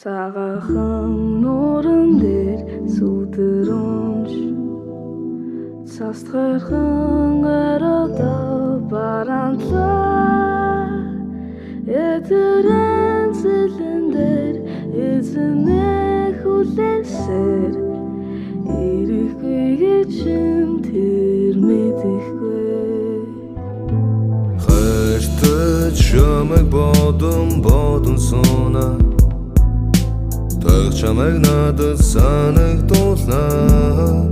Цагаахан нууран дээр сүдэрүнж цастгархан арада барантлаа эдэрэн зэлэн дээр эзэнэ хүлээсээр ирэхгүй гэчим тэр мэдэхгүй хайртай чамайг бодон сууна Таг чамайг надад санагдуулнаа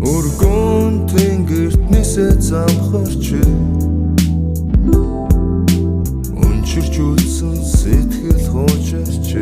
Өргөн тэнгэрт нисээ замхарч Унчирч үлсэн сэтгэл хуучирч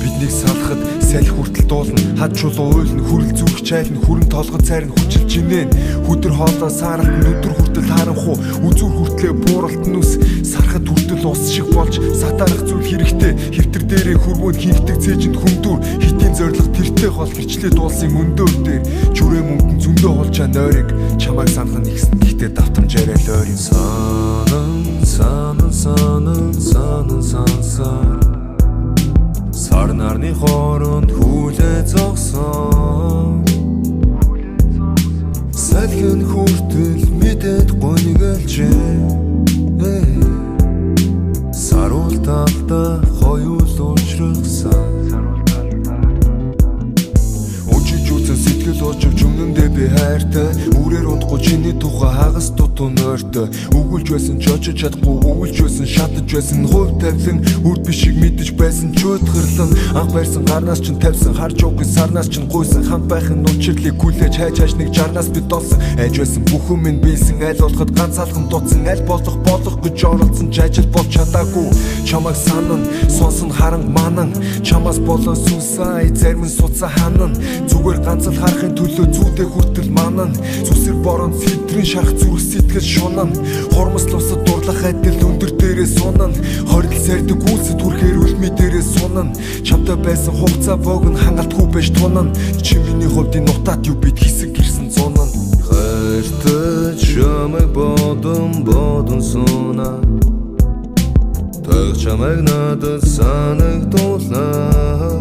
Биднийг салахад салхи хүртэл дуулна Хад чулуу уйлна хүрэл зүрх чайлна Хүрэн толгод цайрна хүчилж инээн Хүдэр хоолоо сааралт нүдэр хүртэл харанхуу Үзүүр хүртлээ бууралт нүс Сарахад хүртэл ус шиг болж Сатарах зүйл хэрэгтэй Хэвтэр дээрээ хөрвөөд хийгдэг цээжинд хүмдүр Хитийн зориг тэртээ хол гэрчлээ дуулсан өндөр дээр Жүрээ мөнгөн зөндөө холчаа нойрыг Чамайг санах нэгсэн гэхдээ давтамжаарай л ойрын Санан Сар нарны хооронд хүлээ зогсон Салхин хүртэл мэдээд гонёглж Саруул талда хоёул уучрахсан Өчиж үтсэн сэтгэл очив жүмнэндээ би хайртай Үрээр унтахгүй чиний тухай хагас дутуу нойртой Өгүүлж байсан ч очиж чадахгүй Өгүүлж байсан шатаж байсан Хувь тавилан үр бишиг мэдэж байсан Чөтгөрлөн анх байрсан гарнаас ч тавьсан Харж уугүй сарнаас ч гуйсан Хамт байхын учирлыг хүлээж хайж нэг жарнаас би долсон Айж байсан бүхэн минь биелсэн Аль болоход ганц алхан дутсан Аль болох гэж оролцсон ч ажил болж чадаагүй Чамайг санан сонсон харан манан Чамаас болон сүнсай зарим нь суцаа ханан Зүгээр ганц л харахын төлөө зүйдээ хүртэл манан Сүсэр борон сэтрийн шарах зүрх сэтгэл шунан Хормос лусад дурлах адил өндөр дээрээ сунан Хорил сайрдаг үйлсэд хүрхээр үлми дээрээ сунан Чамтай байсан хугацаа богн хангалтгүй байж тунан Чи миний хувьд энэ нутаад юу бид хэсэг гэрсэн зунан Хайртай чамайг бодон сууна Таг чамайг надад санагдуулнаа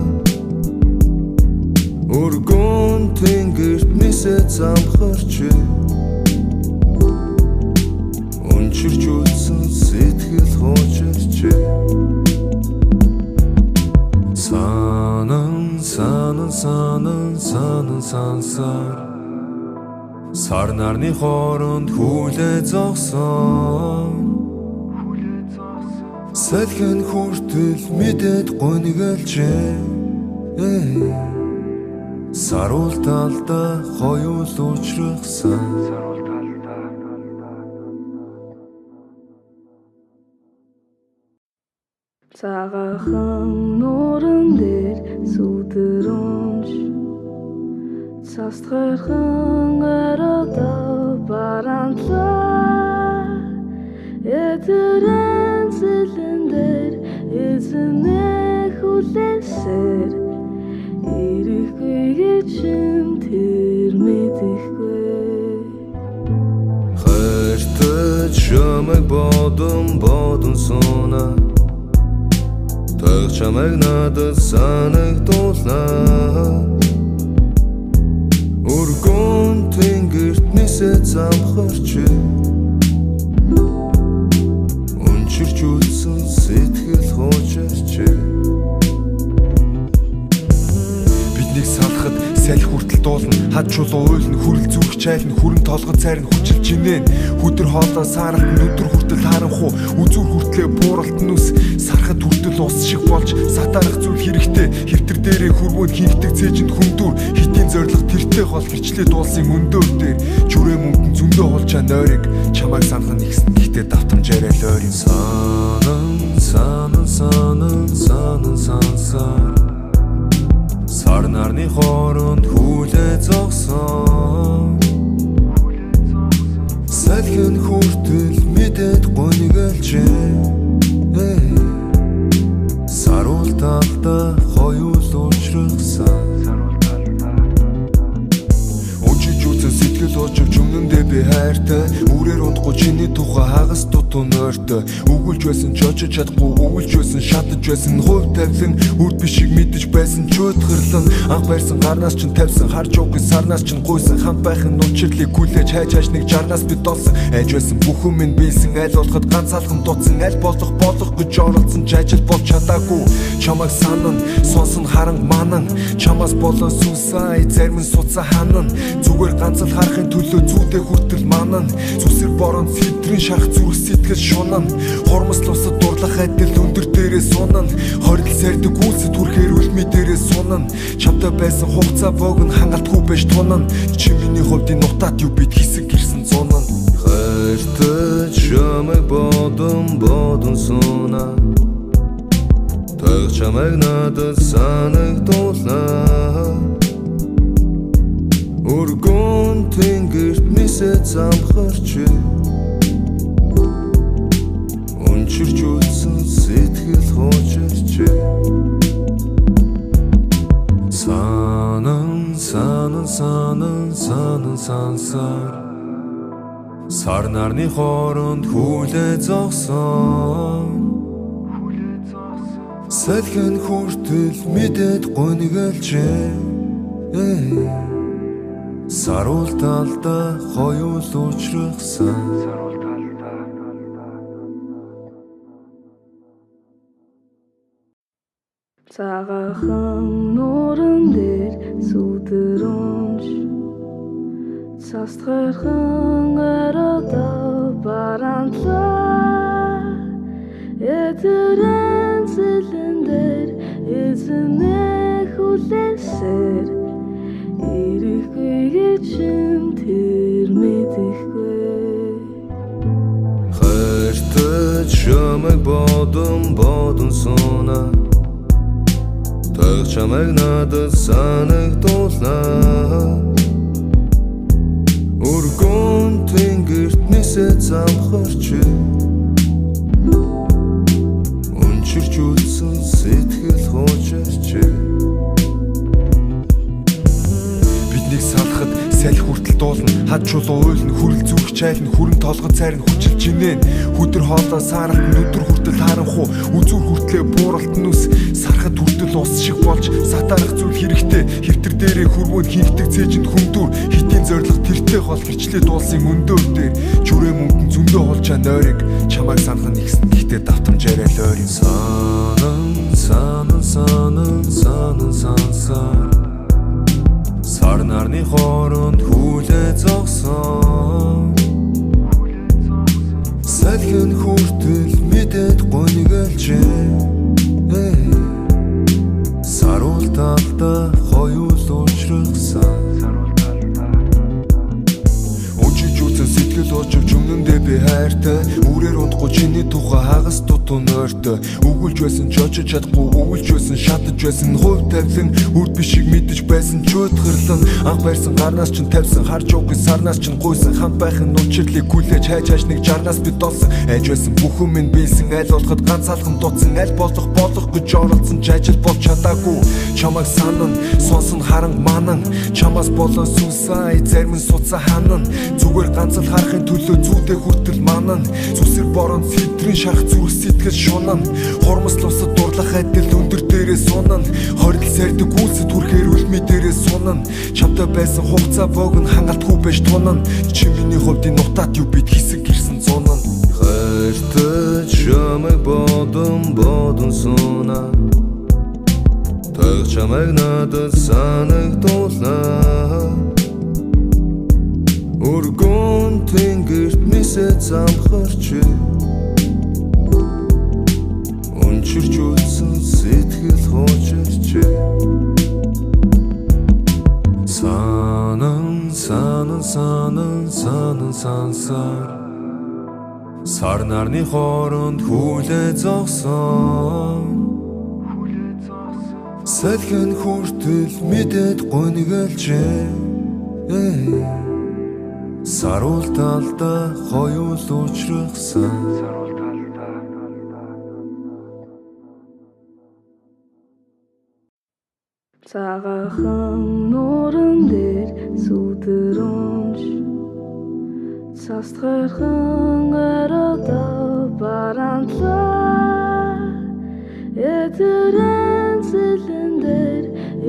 Өргөн тэнгэрт нисээ замхарч Унчирч үлсэн сэтгэл хуучирч Санан сансар Сар нарны хооронд хүлээ зогсон Салхин хүртэл мэдээд гонёглж Саруул талда хоёул уучрахсан Цагаахан нууран дээр сүдэрүнж цастгархан арада барантлаа эдэрэн зэлэн дээр эзэнэ хүлээсээр ирэхгүй гэчим тэр мэдэхгүй Хайртай чамайг бодон сууна Таг чамайг надад санагдуулнаа Өргөн тэнгэрт нисээ замхарч Унчирч үлсэн сэтгэл хуучирч Биднийг салахад салхи хүртэл дуулна Хад чулуу уйлна хүрэл зүрх чайлна Хүрэн толгод цайрна хүчилж инээн Хүдэр хоолоо сааралт нүдэр хүртэл харанхуу Үзүүр хүртлээ бууралт нүс Сарахад хүртэл ус шиг болж Сатарах зүйл хэрэгтэй Хэвтэр дээрээ хөрвөөд хийгдэг цээжинд хүмдүр Хитийн зориг тэртээ хол гэрчлээ дуулсан өндөр дээр Жүрээ мөнгөн зөндөө холчаа нойрыг Чамайг санах нэгсэн гэхдээ давтамжаарай л ойрын Санан Сар нарны хооронд хүлээ зогсон Салхин хүртэл мэдээд гонёглж Саруул талда хоёул уучрахсан Өчиж үтсэн сэтгэл очив жүмнэндээ би хайртай Үрээр унтахгүй чиний тухай хагас дутуу нойртой Өгүүлж байсан ч очиж чадахгүй, өгүүлж байсан шатаж байсан. Хувь тавилан үр бишиг мэдэж байсан ч өдгөрлөн. Анх барьсан гарнаас ч тавьсан, харж уугын сарнаас ч гуйсан. Хамт байхын учирлыг хүлээж хайж нэг жарнаас бид олсон. Айж байсан бүх юм минь биелсэн, аль болоход ганц алхам дутсан. Аль болох гэж оролцсон ч ажил болж чадаагүй. Чамайг санан, сонсон харан манан. Чамаас болоо сүсай, зарим нь суцаа ханан. Зүгээр ганц л харахын төлөө зүйдээ хүртэл манан. Зүсэр борон сэтрийн шарах зүрх сэтгэл шунан. Хормос лусад дурлах адил өндөр дээрээ сунан. Хорил сардаг үлсэд түрхээр үлми дээрээ сунан. Чамтай байсан хугацаа богн хангалтгүй байж тунан. Чи миний хувьд энэ нутаад юу бид хэсэг гэрсэн зунан. Хайртаж чамайг бодон сунаа. Таг чамайг надад санагдуулнаа. Өргөн тэнгэрт нисэж замхарч унчирч үлсэн сэтгэл хуучирч сансаар сар нарны хооронд хүлээ зогсон. Салхин хүртэл мэдээд гонёглжээ. Саруул талда хоёул учрахсан. Цагаахан нууран дээр сүдэрүнж цастгархан ороод баранлаа. Эдэрэн зэлэн дээр эзнээ хүлээсээр ирэхгүй чинь тэр мэдэхгүй. Хайртаж чамайг бодон сунаа. Таг чамайг надад санагдуулнаа. Өргөн тэнгэрт нисэж замхарч унчирч үлсэн сэтгэл хуучирч. Биднийг салахад салхи хүртэл дуулна. Хад чулуу уйлна, хүрэл зүрх чайлна. Хүрэн толгод цайрна, хүчилж инээн. Хүдэр хоолоо сааралт өдөр хүртэл харанхуу. Үзүүр хүртлээ бууралт нүс. Сархад хүртэл ус шиг болж сатарах зүйл хэрэгтэй. Хэвтэр дээрээ хөрвөөд хийгдэг цээжинд хүндүр. Хитийн зориг тэртээ хол хичлээ дуулсан өндөр дээр. Жүрээ мөнгөн зөндөө холчаа нойрыг чамайг санах нэгсэн. Гэтээ давтамжаарай л ойрын. Сансаар сар нарны хооронд хүлээ зогсон. Салхин хүртэл мэдээд гонёглжээ. Саруул талда хоёул учрахсан. Сэтгэл очив жүмнэндээ би хайртай. Үрээр унтахгүй чиний тухай хагас дутуу нойртой. Өгүүлж байсан ч очиж чадахгүй, өгүүлж байсан шатаж байсан. Хувь тавилан үр бишиг мэдэж байсан ч өдгөрлөн. Анх барьсан гарнаас ч тавьсан, харж уугын сарнаас ч гуйсан. Хамт байхын учирлыг хүлээж хайж нэг жарнаас бид олсон. Айж байсан бүх юм минь биелсэн, аль болоход ганц алхам дутсан. Аль болох гэж оролцсон ч ажил болж чадаагүй. Чамайг санан, сонсон харан манан. Чамаас болоо сүсай, зарим нь суцаа ханан. Зүгээр ганц л харахын төлөө зүйдээ хүртэл манан. Зүсэр борон сэтрийн шарах зүрх сэтгэл шунан. Хормос лусад дурлах адил өндөр дээрээ сунан. Хорил сардаг үлсэд түрхээр үлми дээрээ сунан. Чамтай байсан хугацаа богн хангалтгүй байж тунан. Чи миний хувьд энэ нутаад юу бид хэсэг гэрсэн зунан. Хайртаж чамайг бодон сунаа. Таг чамайг надад санагдуулнаа. Өргөн тэнгэрт нисэж замхарч унчирч үлсэн сэтгэл хуучирч. Сансаар сар нарны хооронд хүлээ зогсон. Салхин хүртэл мэдээд гонёглжээ. Саруул талда хоёул учрахсан. Цагаахан нууран дээр сүдэрүнж цастгархан ороод баранлаа эдэрэн зэлэндэр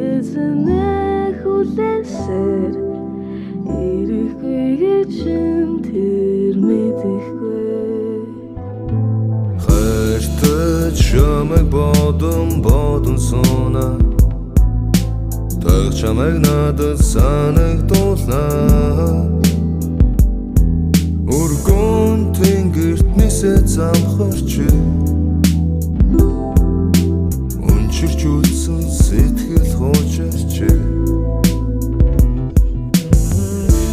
эзнэ хүлээсээр ирэхгүй гэж тэр мэдэхгүй хайртай чамайг бодон сууна таг чамайг надад санагдуулнаа өргөн тэнгэрт нисээ замхарч өнчирч үлсэн сэтгэл хуучирч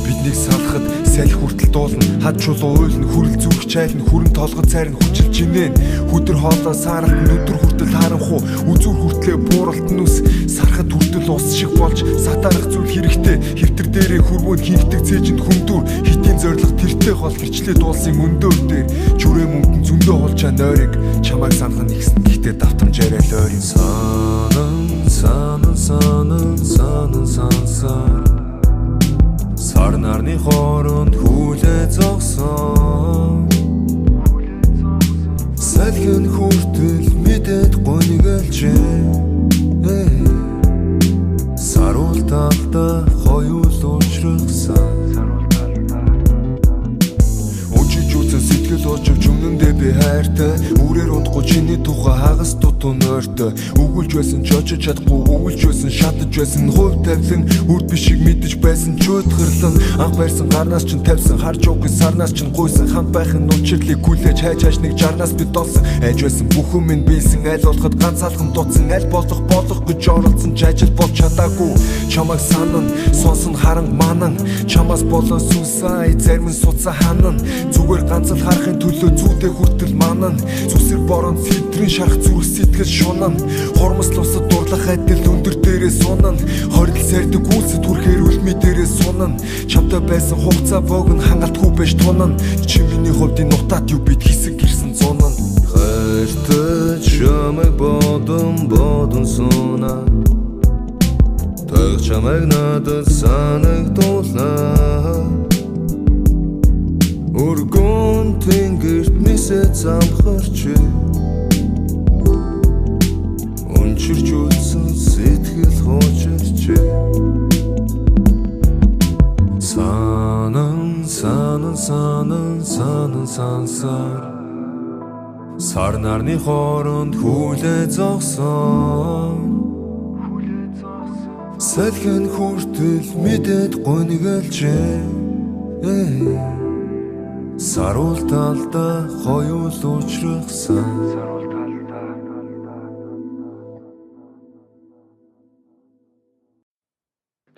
биднийг салахад салхи хүртэл дуулна хад чулуу уйлна хүрэл зүрх чайлна хүрэн толгой цайрна хүчилж гинэн хүдэр хоолой сааралт нүдэр хүртэл харанхуу үзүүр хүртлээ бууралт нүс сарахад хүртэл ус шиг болж сатарах зүйл хэрэгтэй хэвтэр дээрээ хөрвөөд хийгдэг цээжинд хүмдүр хитийн зориг тэртээ хол гэрчлээ дуулсан өндөр дээр жүрээ мөнгөн зөндөө холжаа нойрыг чамайг санах нь ихсэн гэхдээ давтамжаарай л ойрын санан сар нарны хооронд хүлээ зогсон салхин хүртэл мэдээд гонёглж саруул талдаа хоёул уучрахсан сэтгэл очивч өмнөндөө би хайртай үрээр унтахгүй чиний тухай хагас дутуу нойртой өгүүлж байсан ч очиж чадахгүй өгүүлж байсан шатаж байсан хувь тавилан үр бишиг мэдэж байсан чөтгөрлөн анх байрсан гарнаас ч тавьсан харж уугүй сарнаас ч гуйсан хамт байхын учирлыг хүлээж хайж нэг жарнаас би долсон айж байсан бүхэн минь биелсэн аль болоход ганц алхан дутсан аль болох гэж оролцсон ч ажил болж чадаагүй чамайг санан сонсон харан манан чамаас болоо сүсай зарим нь суцаа ханан зүгээр ганц л харахын төлөө зүйдээ хүртэл манан зүсэр борон сэтрийн шарах зүрх сэтгэл шунан хормос лусад дурлах адил өндөр дээрээ сунан хорил сайрдаг үйлсэд хүрэхээр үлми дээрээ сунан чамтай байсан хугацаа богн хангалтгүй байж тунан чи миний хувьд энэ нутаад юу бид хэсэг гэрсэн зунан хайртай чамайг бодон сууна таг чамайг надад санагдуулнаа өргөн тэнгэрт нисээ замхарч өнчирч үлсэн сэтгэл хуучирч санан сар нарны хооронд хүлээ зогсон салхин хүртэл мэдээд гонёглж саруул талдаа хоёул уучрахсан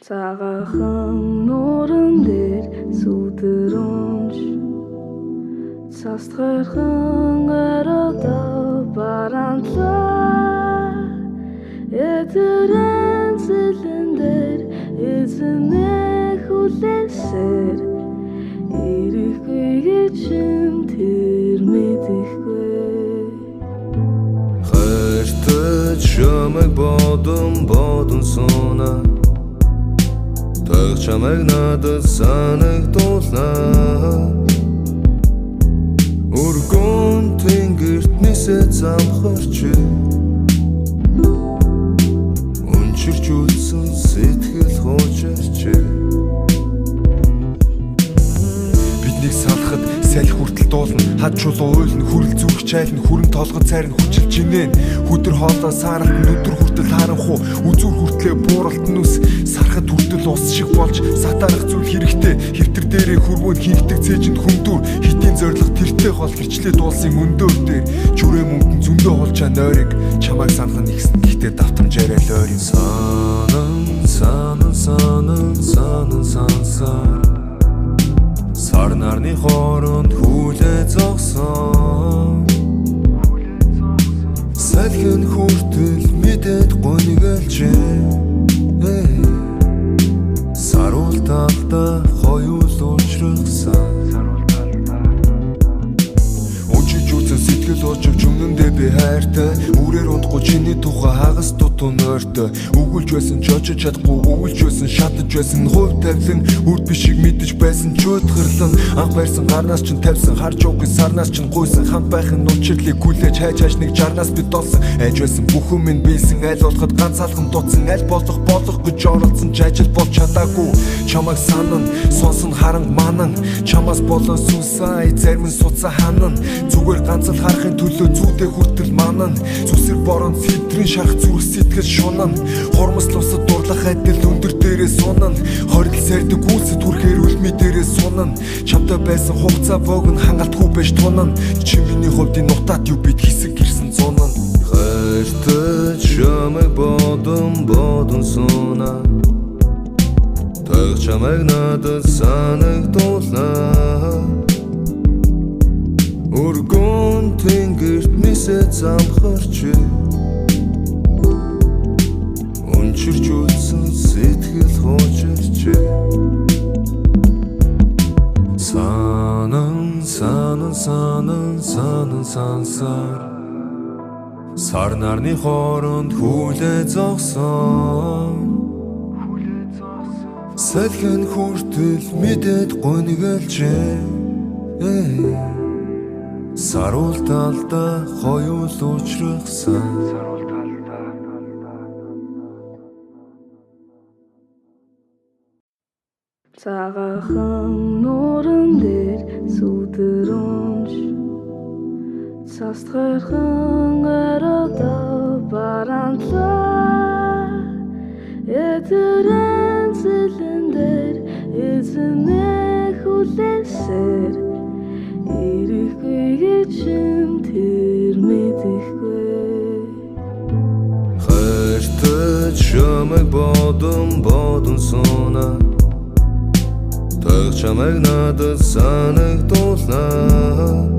цагаахан нууран дээр сүдэрүнж цастгархан ороод баранлаа эдэрэн зэлэндэр эзнэ хүлээсээр ирэхгүй гэж тэр мэдэхгүй хайртай чамайг бодон сууна таг чамайг надад санагдуулнаа өргөн тэнгэрт нисээ замхарч өнчирч үлсэн сэтгэл хуучирч биднийг салахад салхи хүртэл дуулна хад чулуу уйлна хүрэл зүрх чайлна хүрэн толгой цайрна хүчилж гинэн хүдэр хоолой сааралт нүдэр хүртэл харанхуу үзүүр хүртлээ бууралт нүс сарахад хүртэл ус шиг болж сатарах зүйл хэрэгтэй хэвтэр дээрээ хөрвөөд хийгдэг цээжинд хүмдүр хитийн зориг тэртээ хол гэрчлээ дуулсан өндөр дээр жүрээ мөнгөн зөндөө холжаа нойрыг чамайг санах нь ихсэн гэхдээ давтамжаарай л ойрын санан сар нарны хооронд хүлээ зогсон салхин хүртэл мэдээд гонёглж саруул талдаа хоёул уучрахсан сэтгэл очивч өмнөндөө би хайртай үрээр унтахгүй чиний тухай хагас дутуу нойртой өгүүлж байсан ч очиж чадахгүй өгүүлж байсан шатаж байсан хувь тавилан үрд бишиг мэдэж байсан чөтгөрлөн анх барьсан гарнаас ч тавьсан харж уугүй сарнаас ч гуйсан хамт байхын учирлыг хүлээж хайж хайж нэг жарнаас би долсон айж байсан бүх юм минь биелсэн аль болоход ганц алхам дутсан аль болох гэж оролцсон ч ажил болж чадаагүй чамайг санан сонсон харан манан чамаас болон сүнсай зарим нь суцаа ханан зүгээр ганц л харахын төлөө зүйдээ хүртэл манан зүсэр борон сэтрийн шарах зүрх сэтгэл шунан хормос лусад дурлах адил өндөр дээрээ сунан хорил сардаг үлсэд түрхээр үлми дээрээ сунан чамтай байсан хугацаа богн хангалтгүй байж тунан чи миний хувьд энэ нутаад юу бид хэсэг гэрсэн зунан хайртай чамайг бодон сунаа таг чамайг надад санагдуулнаа өргөн тэнгэрт нисээ замхарч өнчирч үлсэн сэтгэл хуучирч санан сансар сар нарны хооронд хүлээ зогсон салхин хүртэл мэдээд гонёглж саруул талда хоёул уучрахсан цагаахан нууран дээр сүдэрүнж цастгархан арада барантлаа эдэрэн зэлэн дээр эзэнэ хүлээсээр ирэхгүй гэж тэр мэдэхгүй хайртай чамайг бодон сунаа таг чамайг надад санагдуулнаа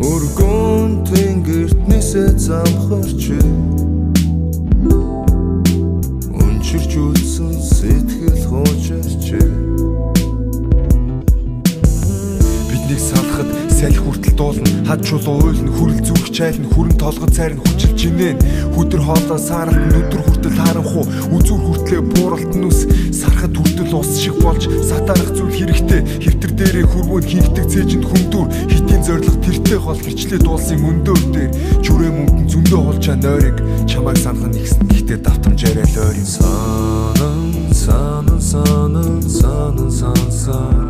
өргөн тэнгэрт нисээ замхарч өнчирч үлсэн сэтгэл хуучирч биднийг салахад салхи хүртэл дуулна хад чулуу уйлна хүрэл зүрх чайлна хүрэн толгой цайрна хүчил жинэн хүдэр хоолоо сааралт нүдэр хүртэл харанхуу үзүр хүртлээ бууралт нүс сарахад хүртэл ус шиг болж сатарах зүйл хэрэгтэй хэвтэр дээрээ хөрвөөд хийгдэг цээжинд хүмдүр хитийн зориг тэртээ хол гэрчлээ дуулсан өндөр дээр жүрээ мөнгөн зөндөө холчаа нойрыг чамайг санах нь ихсэн гэхдээ давтамжаарай л ойр сансар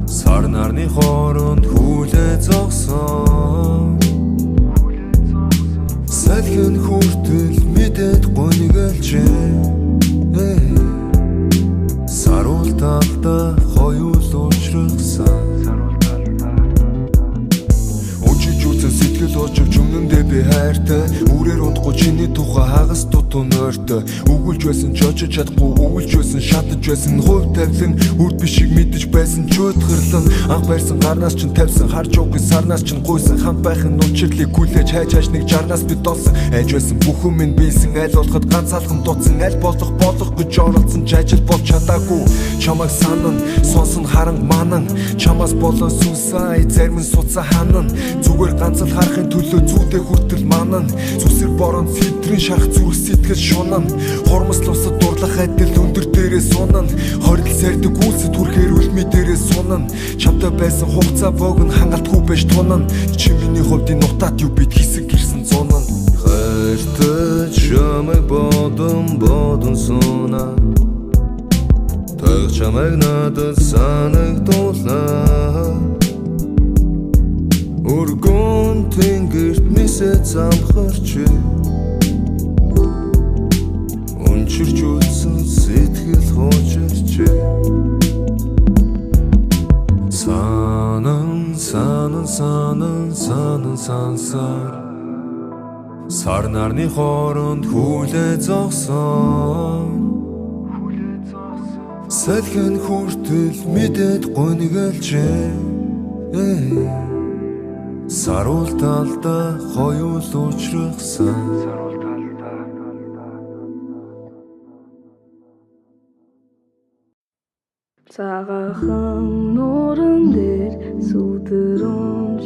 сар нарны хооронд хүлээ зогсон салхин хүртэл мэдээд гонёглж саруул талда хоёул уучрахсан сэтгэл очивч өмнөндөө би хайртай үрээр унтахгүй чиний тухай хагас дутуу нойртой өгүүлж байсан ч очиж чадахгүй өгүүлж байсан шатаж байсан хувь тавилан үрд бишиг мэдэж байсан чөтгөрлөн анх барьсан гарнаас ч тавьсан харж уугүй сарнаас ч гуйсан хамт байхын учирлыг хүлээж хайж хайж нэг жарнаас би долсон айж байсан бүх юм минь биелсэн аль болоход ганц алхам дутсан аль болох гэж оролцсон ч ажил болж чадаагүй чамайг санан сонсон харан манан чамаас болон сүнсай зарим нь суцаа ханан зүгээр ганц л харахын төлөө зүйдээ хүртэл манан зүсэр борон сэтрийн шарах зүрх сэтгэл шунан хормос лусад дурлах адил өндөр дээрээ сунан хорил сардаг үлсэд түрхээр үлми дээрээ сунан чамтай байсан хугацаа богн хангалтгүй байж тунан чи миний хувьд энэ нутаад юу бид хэсэг гэрсэн зунан хайртай чамайг бодон сунаа таг чамайг надад санагдуулнаа өргөн тэнгэрт нисээ замхарч өнчирч үлсэн сэтгэл хуучирч санан сансар сар нарны хооронд хүлээ зогсон салхин хүртэл мэдээд гонёглж саруул талда хоёул уучрахсан цагаахан нууран дээр сүдэрүнж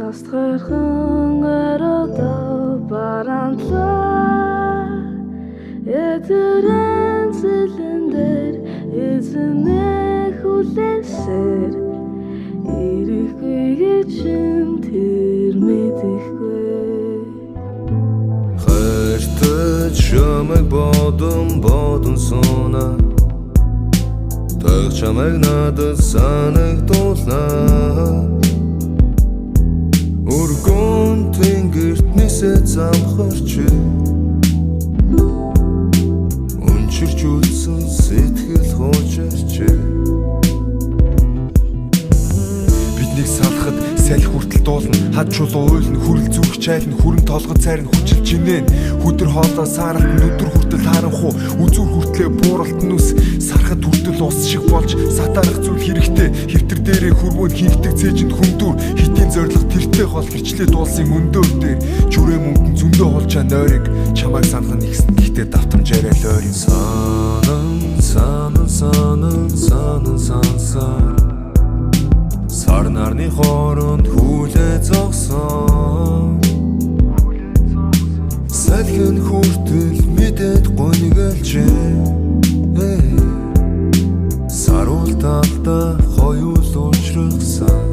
Цастгархан ороо баранлаа Эдэрэн зэлэндэр эзэнэ хүлээсээр Ирэхгүй гэж тэр мэдэхгүй Хайртай чамайг бодон сууна Таг чамайг надад санагдуулнаа Өргөн тэнгэрт нисээ замхарч Унчирч үлсэн сэтгэл хуучирч Биднийг салахад салхи хүртэл дуулна Хад чулуу уйлна хүрэл зүрх чайлна Хүрэн толгой цайрна хүчилж инээн Хүдэр хоолоо сааралт нүдэр хүртэл харанхуу Үзүүр хүртлээ бууралтан нүс Сарахад хүртэл ус шиг болж Сатаарах зүйл хэрэгтэй Хэвтэр дээрээ хүрвөөнд хинхдэг цээжинд хүндүр Хитийн зориг тэртээ хол гэрчлээ дуулсан өндөр дээр Жүрээ мөнгөн зөндөө холжаа нойрыг Чамайг санах нэгсэн гэхдээ давтамжаарай л ойрын Сансаар Сар нарны хооронд хүлээ зогсон Салхин хүртэл мэдээд гонёглж Саруул талдаа хоёул уучрахсан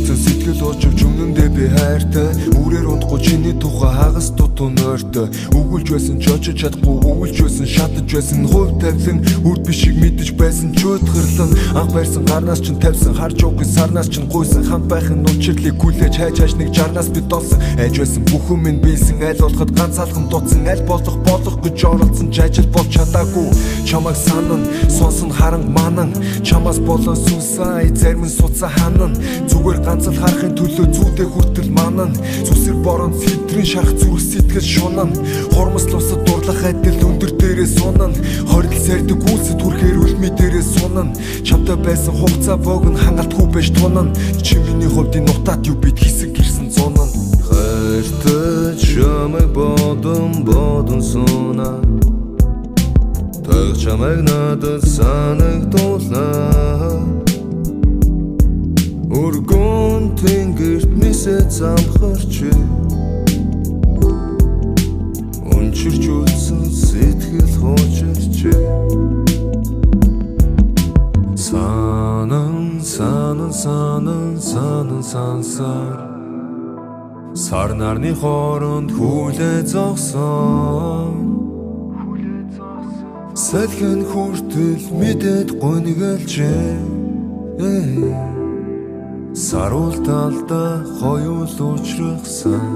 Сэтгэл очивч өмнөндөө би хайртай Үрээр унтахгүй чиний тухай хагас дутуу нойртой Өгүүлж байсан ч очиж чадахгүй Өгүүлж байсан шатаж байсан Хувь тавилан үрд бишиг мэдэж байсан Чөтгөрлөн анх байрсан гарнаас ч тавьсан Харж уугүй сарнаас ч гуйсан Хамт байхын учирлыг хүлээж хайж хайж нэг жарнаас би долсон Айж байсан бүхэн минь биелсэн Аль болоход ганц алхан дутсан Аль болох гэж оролцсон ч ажил болж чадаагүй Чамайг санан сонсон харан манан Чамаас болоо сүнсай зарим нь суцаа ханан Зүгээр ганц харахын төлөө зүйдээ хүртэл манан Зүсэр борон сэтрийн шарах зүрх сэтгэл шунан Хормослуусад дурлах адил өндөр дээрээ сунан Хорил сэрдэг үлсэд хүрхээр үлми дээрээ сунан Чамтай байсан хугацаа богн хангалтгүй байж тунан Чи миний хувьд нутаад юу бид хэсэг гэрсэн зунан Хайртай чамайг бодон сууна Таг чамайг надад санагдуулнаа Өргөн тэнгэрт нисээ замхарч Унчирч үлсэн сэтгэл хуучирч Сансаар Сар нарны хооронд хүлээ зогсон Салхин хүртэл мэдээд гонёглж Саруул талдаа хоёул уучрахсан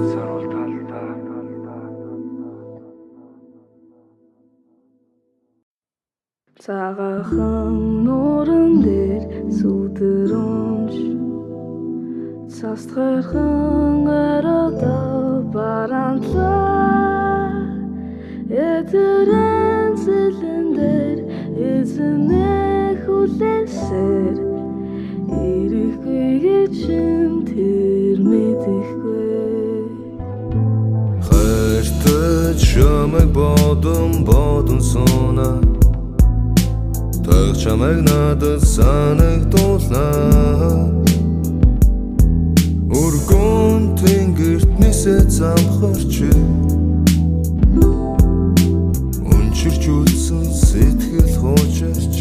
Цагаахан нууран дээр сүдэрүнж Цастгархан ороо баранлаа Эдэрэн зэлэндэр эзэнэ хүлээсээр Ирэхгүй гэж тэр мэдэхгүй Хайртай чамайг бодон сууна Таг чамайг надад санагдуулнаа Өргөн тэнгэрт нисээ замхарч Унчирч үлсэн сэтгэл хуучирч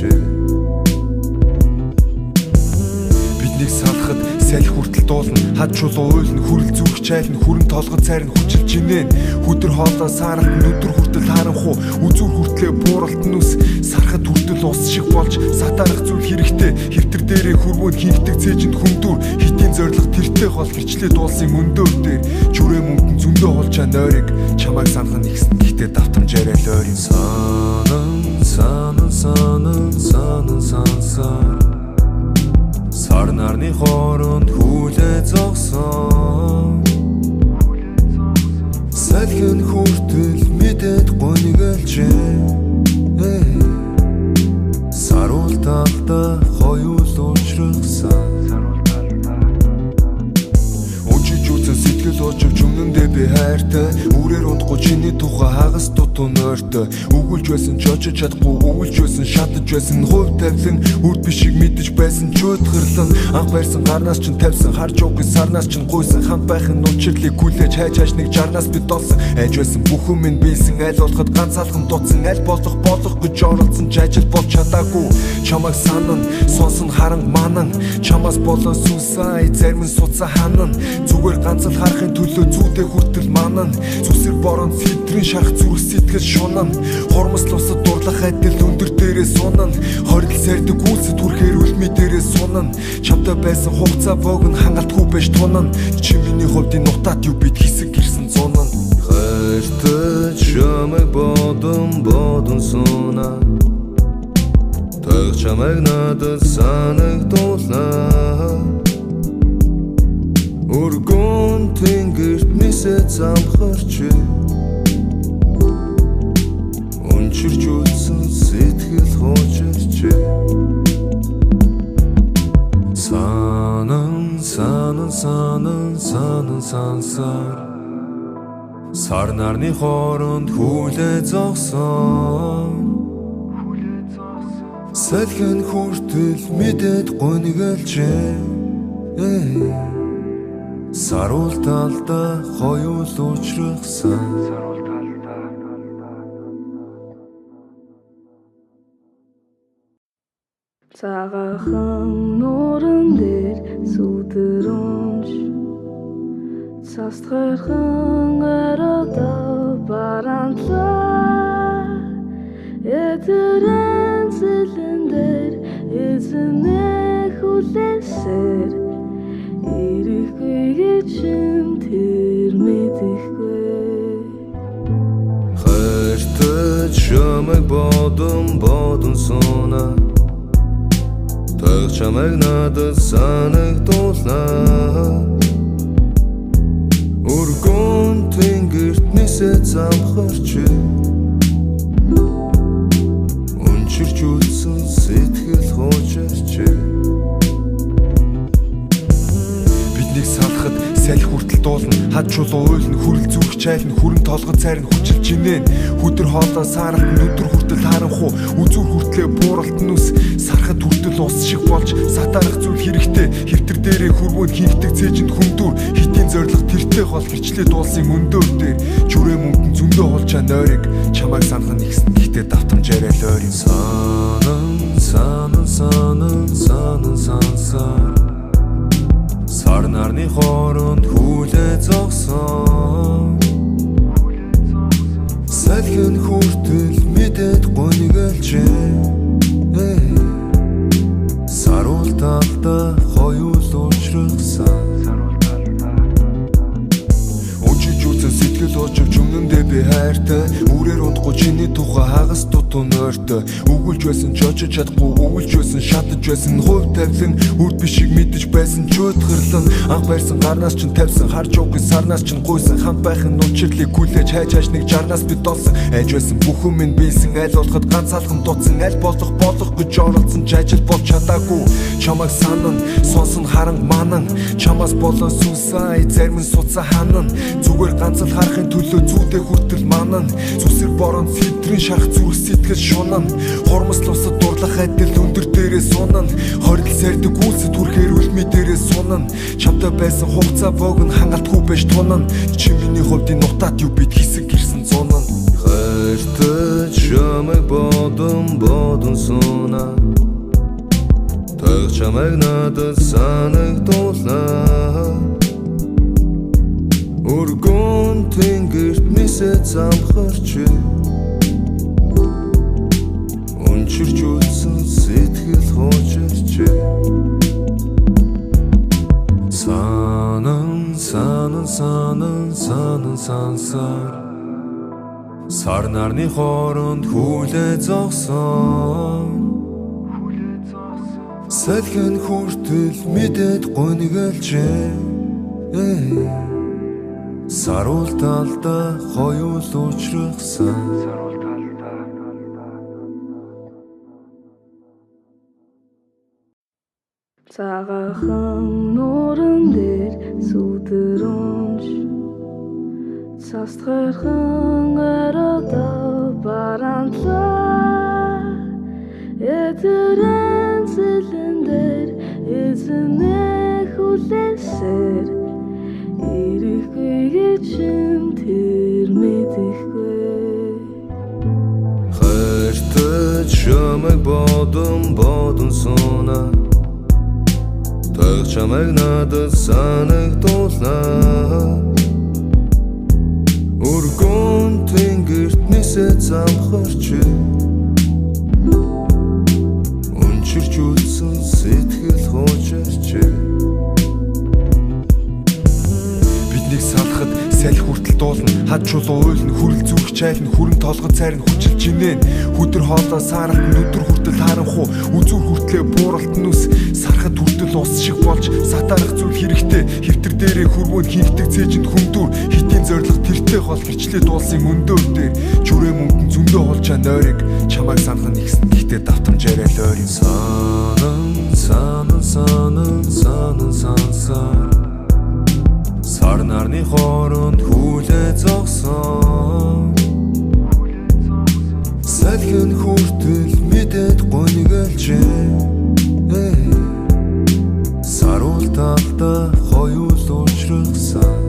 Биднийг салахад салхи хүртэл дуулна Хад чулуу уйлна хүрэл зүрх чайлна Хүрэн толгой цайрна хүчилж инээн Хүдэр хоолоо сааралт нүдэр хүртэл харанхуу Үзүүр хүртлээ бууралтан нүс Сарахад хүртэл ус шиг болж Сатаарах зүйл хэрэгтэй Хэвтэр дээрээ хүрвөөнд хинхдэг цээжинд хүндүр Хитийн зориг тэртээ хол гэрчлээ дуулсан өндөр дээр Жүрээ мөнгөн зөндөө холжаа нойрыг Чамайг санах нэгсэн гэхдээ давтамжаарай л ойрын Сансаар Сар нарны хооронд хүлээ зогсон Салхин хүртэл мэдээд гонёглж Саруул талдаа хоёул уучрахсан Сэтгэл очивч өмнөндөө би хайртай Үрээр унтахгүй чиний тухай хагас дутуу нойртой Өгүүлж байсан ч очиж чадахгүй өгүүлж байсан шатаж байсан хувь тавилан үр бишиг мэдэж байсан чөтгөрлөн анх барьсан гарнаас ч тавьсан харж уугийн сарнаас ч гуйсан хамт байхын учирлыг хүлээж хайж нэг жарнаас бид олсон айж байсан бүхэн минь биелсэн аль болоход ганц алхан дутсан аль болох гэж оролцсон ч ажил болж чадаагүй чамайг санан сонсон харан манан чамаас болон сүсай зарим нь суцаа ханан зүгээр ганц л харахын төлөө зүйдээ хүртэл манан сүсэр борон сэтрийн шарах зүрх сэтгэл шунан хормос лусад дурлах адил өндөр дээрээ сунан хорил сардаг үйлсэд хүрхээр үлми дээрээ сунан чамтай байсан хугацаа богн хангалтгүй байж тунан чи миний хувьд энэ нутаад юу бид хэсэг гэрсэн зунан хайртай чамайг бодон сунаа таг чамайг надад санагдуулнаа өргөн тэнгэрт нисээ замхарч унчирч үлсэн сэтгэл хуучирч сансаар сар нарны хооронд хүлээ зогсон салхин хүртэл мэдээд гонёглж саруул талда хоёул уучрахсан цагаахан нууран дээр сүдэрүнж цастгархан арада баранлаа эдэрэн зэлэн дээр эзэнэ хүлээсээр ирэхгүй гэж тэр мэдэхгүй хайртай чамайг бодон сунаа таг чамайг надад санагдуулнаа өргөн тэнгэрт нисээ замхарч унчирч үлсэн сэтгэл хуучирч биднийг салахад салхи хүртэл дуулна хад чулуу уйлна хүрэл зүрх чайлна хүрэн толгой цайрна хүчил чинээ хүдэр хоолоо сааралт нүдэр хүртэл харанхуу үзүүр хүртлээ бууралт нүс сархад хүртэл ус шиг болж сатарах зүйл хэрэгтэй хэвтэр дээрээ хөрвөөд хийгдэг цээжинд хүндүр хитийн зориг тэртээ хол гэрчлээ дуулсан өндөр дээр жүрээ мөнгөн зөндөө холжаа нойрыг чамайг санах нь ихсэн гэхдээ давтамжаарай л ойр сансаар сар нарны хооронд хүлээ зогсон салхин хүртэл мэдээд гонёглж саруул талда хоёул уучрахсан сэтгэл очивч өмнөндөө би хайртай үрээр унтахгүй чиний тухай хагас дутуу нойртой өгүүлж байсан ч очиж чадахгүй өгүүлж байсан шатаж байсан хувь тавилан үр бишиг мэдэж байсан чөтгөрлөн анх барьсан гарнаас ч тавьсан харж уугийн сарнаас ч гуйсан хамт байхын учирлыг хүлээж хайж нэг жарнаас бид олсон айж байсан бүхэн минь биелсэн аль болоход ганц алхан дутсан аль болох гэж оролцсон ч ажил болж чадаагүй чамайг санан сонсон харан манан чамаас болон сүсай зарим нь суцаа ханан зүгээр ганц л харахын төлөө зүйдээ хүртэл манан сүсэр борон сэтрийн шарах зүрх сэтгэл шунан хормос лусад дурлах адил өндөр дээрээ сунан хорил сардаг үйлсэд хүрхээр үлми дээрээ сунан чамтай байсан хугацаа богн хангалтгүй байж тунан чи миний хувьд энэ нутаад юу бид хэсэг гэрсэн зунан хайртай чамайг бодон сунаа таг чамайг надад санагдуулнаа өргөн тэнгэрт нисээ замхарч унчирч үлсэн сэтгэл хуучирч сансаар сар нарны хооронд хүлээ зогсон салхин хүртэл мэдээд гонёглж саруул талда хоёул уучрахсан цагаахан нууран дээр сүдэрүнж Састгархан ороо баранлаа Этерэн зэлэндэр эзэнэ хүлээсээр ирэхгүй чинь тэр мэдэхгүй Хайртай чамайг бодон сууна Таг чамайг надад санагдуулнаа Өргөн тэнгэрт нисээ замхарч Унчирч үлсэн сэтгэл хуучирч Биднийг салахад салхи хүртэл дуулна хад чулуу уйлна хүрэл зүрх чайлна хүрэн толгой цайрна хүчилж инээн хүдэр хоолоо сааралт нүдэр хүртэл харанхуу үзүүр хүртлээ бууралт нүс сархад хүртэл ус шиг болж сатарах зүйл хэрэгтэй хэвтэр дээрээ хөрвөөнд хийгдэг цээжинд хүмдүр хитийн зориг тэртээ хол гэрчлээ дуулсан өндөр дээр жүрээ мөнгөн зөндөө холжаа нойрыг чамайг санах нэгсэн гэхдээ давтамжаарай л ойрын сансаар Сар нарны хооронд хүлээ зогсон Салхин хүртэл мэдээд гонёглж Саруул талда хоёул уучрахсан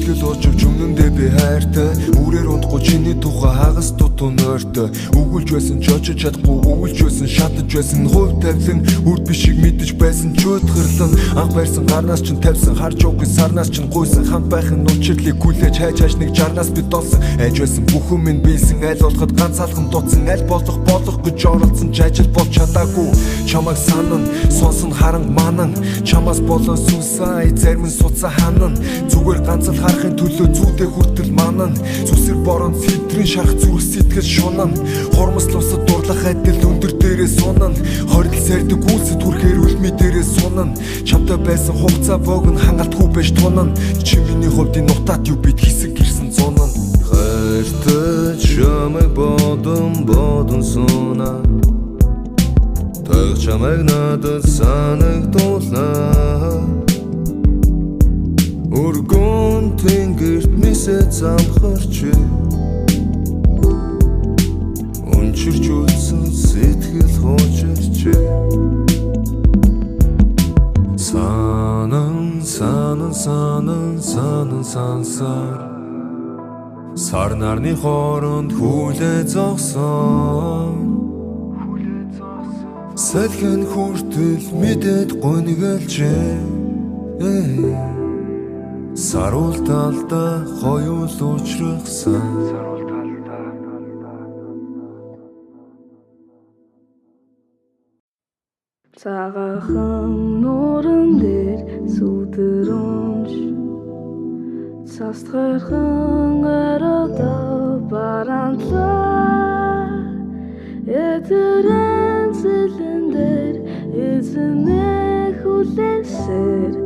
Сэтгэл очив жүмнэндээ би хайртай Үрээр унтахгүй чиний тухай хагас дутуу нойртой Өгүүлж байсан чочож чадахгүй өгүүлж байсан шатаж байсан Хувь тавилан үрд бишиг мэдэж байсан чөтгөрлөн Анх байрсан гарнаас чинь тавьсан харж уугүй сарнаас чинь гуйсан Хамт байхын нучирлыг хүлээж хайж нэг жарнаас би долсон Айж байсан бүхэн минь биелсэн аль болоход ганц алхам дутсан Аль болох гэж оролцсон ч ажил болж чадаагүй Чамайг санан сонсон харан манан Чамаас болоо сүнсэн зарим нь суцаа ханан Зүгээр ганц харахын төлөө зүйдээ хүртэл манан Зүсэр борон сэтрийн шарах зүрх сэтгэл шунан Хормослосод дурлах адил өндөр дээрээ сунан Хорил сэрдэг гүйлсэд хүрхээр үлми дээрээ сунан Чамтай байсан хугацаа богн хангалтгүй байж тунан Чи миний хувьд энэ нутаад юу бид хэсэг гэрсэн зунан Хайртай чамайг бодон сууна Таг чамайг надад санагдуулнаа Өргөн тэнгэрт нисээ замхарч Унчирч үлсэн сэтгэл хуучирч Сансаар Сар нарны хооронд хүлээ зогсон Салхин хүртэл мэдээд гонёглж Саруул талда хоёул уучрахсан Цагаахан нууран дээр сүдэр унж Састгархан ороо баранлаа Этерэн зэлэндэр эзэнэ хүлээсээр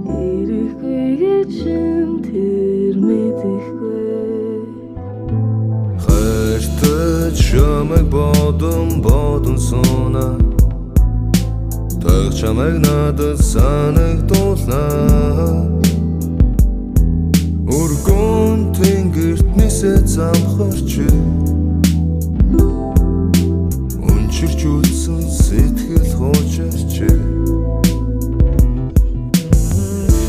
ирэхгүй чинь тэр мэдэхгүй Хайртай чамайг бодон сууна Таг чамайг надад санагдуулнаа Өргөн тэнгэрт нисээ замхарч Унчирч үлсэн сэтгэл хуучирч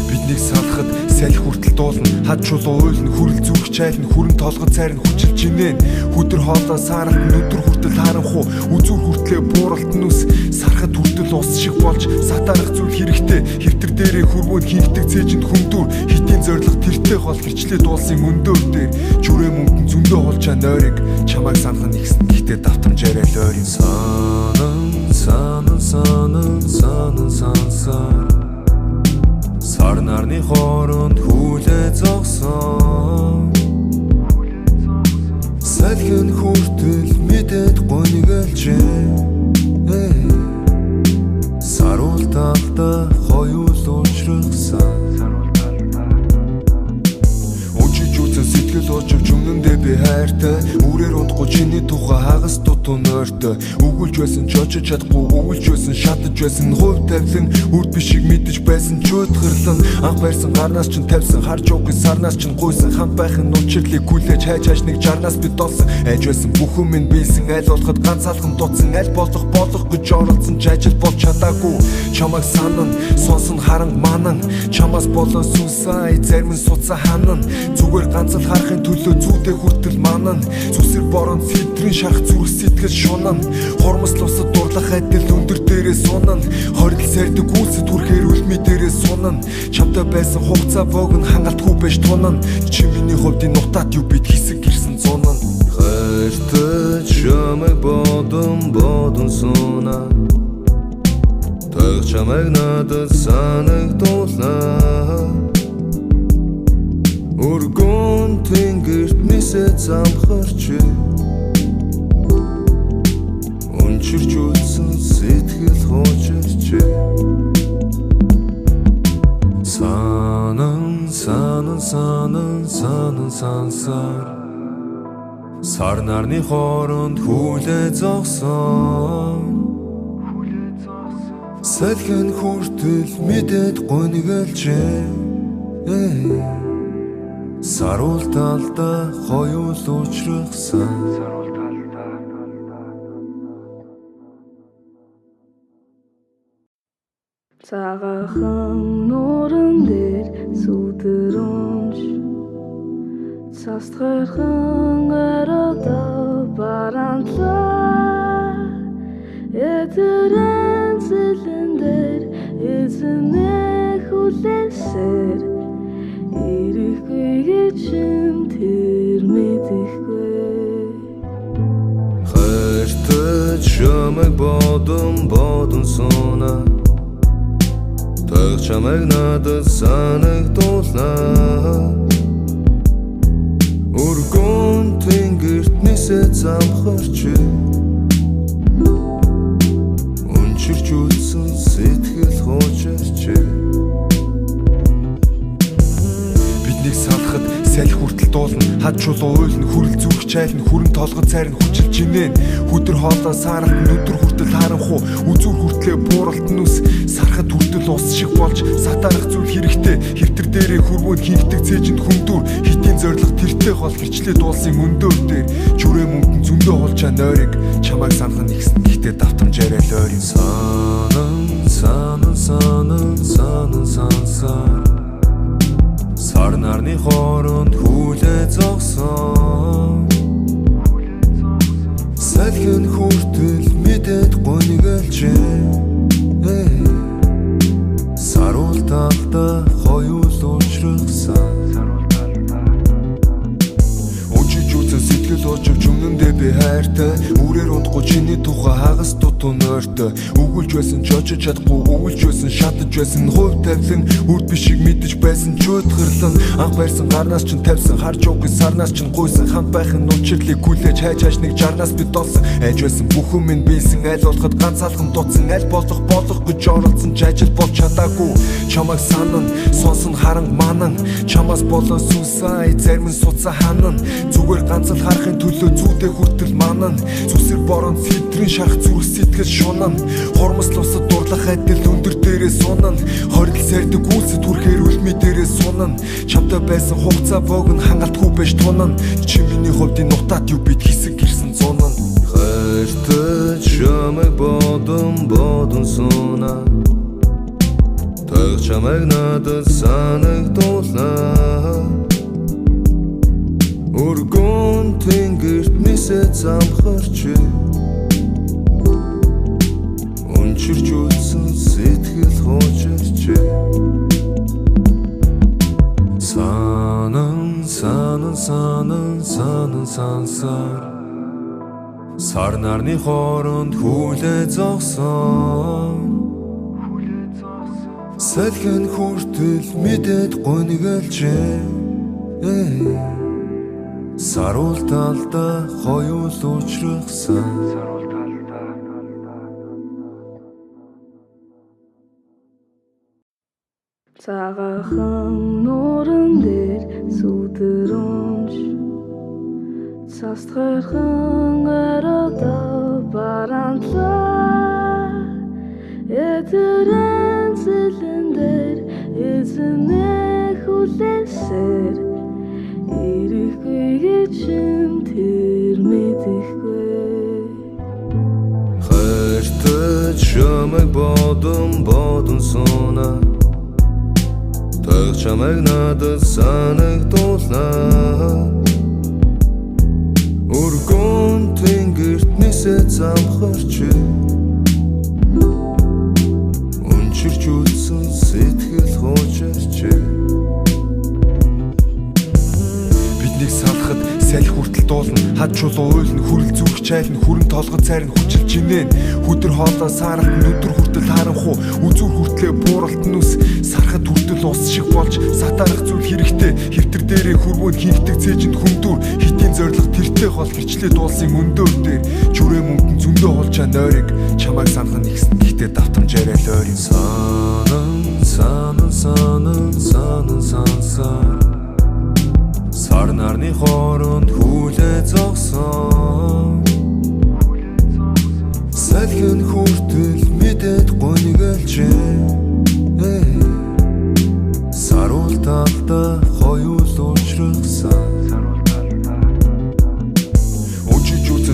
Биднийг салахад салхи хүртэл дуулна хад чулуу уйлна хүрэл зүрх чайлна хүрэн толгой цайрна хүчилж инээн хүдэр хоолоо сааралт нүдэр хүртэл харанхуу үзүүр хүртлээ бууралт нүс сархад хүртэл ус шиг болж сатарах зүйл хэрэгтэй хэвтэр дээрээ хөрвөөнд хийгдэг цээжинд хүмдүр хитийн зориг тэртээ хол гэрчлээ дуулсан өндөр дээр жүрээ мөнгөн зөндөө холжаа нойрыг чамайг санах нэгсэн гэхдээ давтамжаарай л ойрын сансаар Сар нарны хооронд хүлээ зогсон Салхин хүртэл мэдээд гонёглж Саруул талда хоёул уучрахсан Сэтгэл очив жүмнэндээ би хайртай Үрээр унтахгүй чиний тухай хагас дутуу нойртой Өгүүлж байсан чочж чадахгүй өвөлж байсан шатаж байсан хувь тавилан үр бишиг мэдэж байсан чөтгөрлөн анх барьсан гарнаас ч тавьсан харж уугын сарнаас ч гуйсан хамт байхын учирлыг хүлээж хайж нэг жарнаас би долсон айж байсан бүхэн минь биелсэн аль болоход ганц алхам дутсан аль болох гэж оролцсон ч ажил болж чадаагүй чамайг санан сонсон харан манан чамаас болоо сүсай зарим нь суцаа ханан зүгээр ганц л харахын төлөө зүйдээ хүртэл манан зүсэр борон сэтрийн шарах зүрх сэтгэл шунан хормос лусад дурлах адил өндөр дээрээ сунан хоригл сэрдэг үүсэд түрхээр үлми дээрээ сунан чамтай байсан хугацаа богн хангалтгүй байж тунан чи миний хувьд энэ нутаад юу бид хэсэг гэрсэн зунан хайртай чамайг бодон сууна таг чамайг надад санагдуулнаа өргөн тэнгэрт нисэж замхарч унчирч үлсэн сэтгэл хуучирч сансаар сар нарны хооронд хүлээ зогсон салхин хүртэл мэдээд гонёглж саруул талда хоёул уучрахсан Цагаахан нууран дээр сүдэрүнж цастгархан арада баранлаа эдэрэн зэлэн дээр эзнэ хүлээсээр ирэхгүй гэж тэр мэдэхгүй хайртай чамайг бодон сууна таг чамайг надад санагдуулнаа өргөн тэнгэрт нисэж замхарч унчирч үлсэн сэтгэл хуучирч биднийг салахад салхи хүртэл дуулна хад чулуу уйлна хүрэл зүрх чайлна хүрэн толгод цайрна хүчилж инээн хүдэр хоолоо сааралт нүдэр хүртэл харанхуу үзүүр хүртлээ бууралт нүс сарахад хүртэл ус шиг болж сатарах зүйл хэрэгтэй хэвтэр дээрээ хүрвэн хинхдэг цээжинд хүндүр хитийн зориг тэртээ хол хичлээ дуулсан өндөр дээр жүрээ мөнгөн зөндөө холчаа нойрыг чамайг санах нэгсэн гэхдээ давтамж арай л ойрын сансаар сар нарны хооронд хүлээ зогсон салхин хүртэл мэдээд гонёглж саруул талда хоёул уучрахсан сэтгэл очив жүмнэндээ би хайртай үрээр унтахгүй чиний тухай хагас дутуу нойртой өгүүлж байсан чочж чадахгүй өвөлж байсан шатаж байсан хувь тавилан үр бишиг мэдэж байсан чөтгөрлөн анх барьсан гарнаас ч тавьсан харж уугын сарнаас ч гуйсан хамт байхын учирлыг хүлээж хайж нэг жарнаас би долсон айж байсан бүхэн минь биелсэн аль болоход ганц алхам дутсан аль болох гэж оролцсон ч ажил болж чадаагүй чамайг санан сонсон харан манан чамаас болоо сүсай зарим нь суцаа ханан зүгээр ганц л харахын төлөө зүйдээ хүртэл манан зүсэр борон сэтрийн шарах зүрх сэтгэл шунан хормос лусад дурлах адил өндөр дээрээ сунан хоригл сэрдэг үүсэд түрхээр үлми дээрээ сунан чамтай байсан хугацаа богн хангалтгүй байж тунан чи миний хувьд энэ нутаад юу бид хэсэг гэрсэн зунан хайртай чамайг бодон сууна таг чамайг надад санагдуулнаа өргөн тэнгэрт нисэж замхарч унчирч үлсэн сэтгэл хуучирч сансаар сар нарны хооронд хүлээ зогсон салхин хүртэл мэдээд гонёглж саруул талда хоёул уучрахсан Цагаахан нууран дээр сүдэрүнж цастгархан арада баранлаа эдэрэн зэлэн дээр эзнээ хүлээсээр ирэхгүй гэж тэр мэдэхгүй хайртай чамайг бодон сууна таг чамайг надад санагдуулнаа өргөн тэнгэрт нисээ замхарч өнчирч үлсэн сэтгэл хуучирч биднийг салахад салхи хүртэл дуулна хад чулуу уйлна хүрэл зүрх чайлна хүрэн толгой цайрна хүчил жинэн хүдэр хоолой сааралт нүдэр хүртэл харанхуу үзүүр хүртлээ бууралт нүс сарахад хүртэл ус шиг болж сатарах зүйл хэрэгтэй хэвтэр дээрээ хөрвөөнд хийгдэг цээжинд хүмдүр хитийн зориг тэртээ хол гэрчлээ дуулсан өндөр дээр жүрээ мөнгөн зөндөө холчаа нойрыг чамайг санах нь ихсэн гэхдээ давтамжаарай л ойрын сансаар сар нарны хооронд хүлээ зогсон салхин хүртэл мэдээд гонёглж саруул талдаа хоёул уучрахсан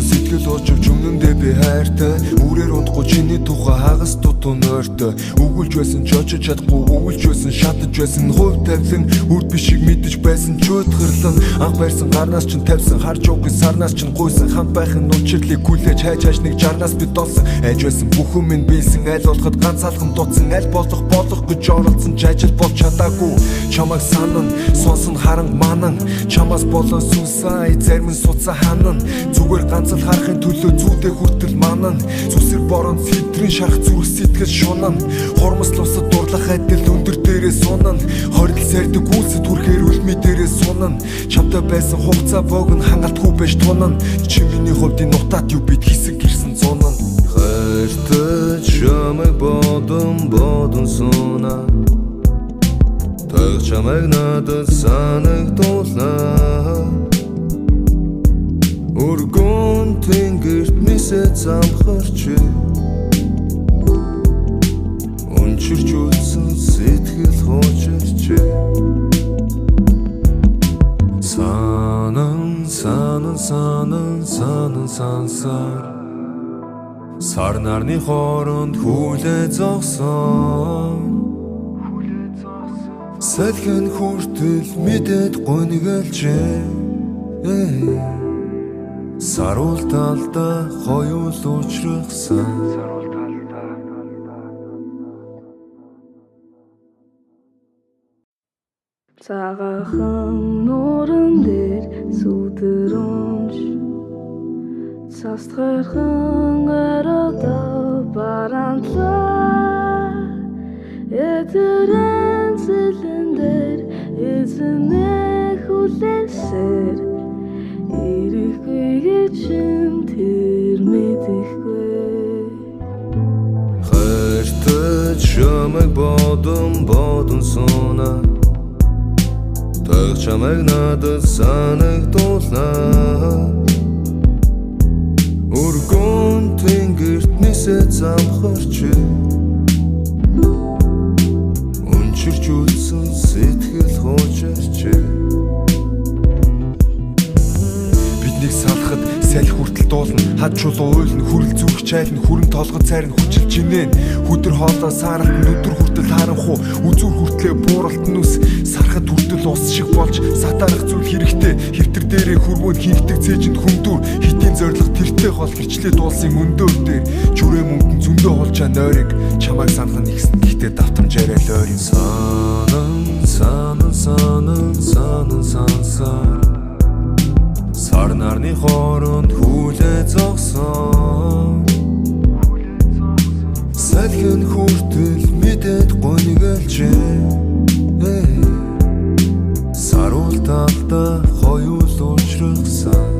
сэтгэл очив жүмнэндээ би хайртай үрээр унтахгүй чиний тухай хагас дутуу нойртой өгүүлж байсан ч очиж чадахгүй өгүүлж байсан шатаж байсан хувь тавилан үр бишиг мэдэж байсан чөтгөрлөн анх барьсан гарнаас ч тавьсан харж уугүй сарнаас ч гуйсан хамт байхын учирлыг хүлээж хайж нэг жарнаас би долсон айж байсан бүхэн минь биелсэн аль болоход ганц алхам дутсан аль болох гэж оролцсон ч ажил болж чадаагүй чамайг санан сонсон харан манан чамаас болон сүнсай зарим нь суцаа ханан зүгээр ганц л харахын төлөө зүйдээ хүртэл манан зүсэр борон сэтрийн шарах зүрх сэтгэл шунан хормос лусад дурлах адил өндөр дээрээ сунан хорил сардаг үйлсэд хүрхээр үлми дээрээ сунан чамтай байсан хугацаа богн хангалтгүй байж тунан чи миний хувьд энэ нутаад юу бид хэсэг гэрсэн зунан хайртай чамайг бодон сууна таг чамайг надад санагдуулнаа өргөн тэнгэрт нисээ замхарч өнчирч үлсэн сэтгэл хуучирч сансаар сар нарны хооронд хүлээ зогсон салхин хүртэл мэдээд гонёглж саруул талдаа хоёул уучрахсан цагаахан нууран дээр сүдэрэмж цастгархан арада баранлаа эдэрэн зэлэн дээр эзнээ хүлээсээр ирэхгүй гэж тэр мэдэхгүй хайртай чамайг бодон сууна таг чамайг надад санагдуулнаа өргөн тэнгэрт нисээ замхарч өнчирч үлсэн сэтгэл хуучирч биднийг салахад салхи хүртэл дуулна хад чулуу уйлна хүрэл зүрх чайлна хүрэн толгой цайрна хүчил жинэн хүдэр хоолой сааралт нүдэр хүртэл харанхуу үзүүр хүртлээ бууралт нүс сарахад хүртэл ус шиг болж сатарах зүйл хэрэгтэй хэвтэр дээрээ хөрвөөнд хийгдэг цээжинд хүмдүр хитийн зориг тэртээ хол гэрчлээ дуулсан өндөр дээр жүрээ мөнгөн зөндөө холчаа нойрыг чамайг санах нь ихсэн гэхдээ давтамжаарай л ойрын сансаар сар нарны хооронд хүлээ зогсон салхин хүртэл мэдээд гонёглж саруул талдаа хоёул уучрахсан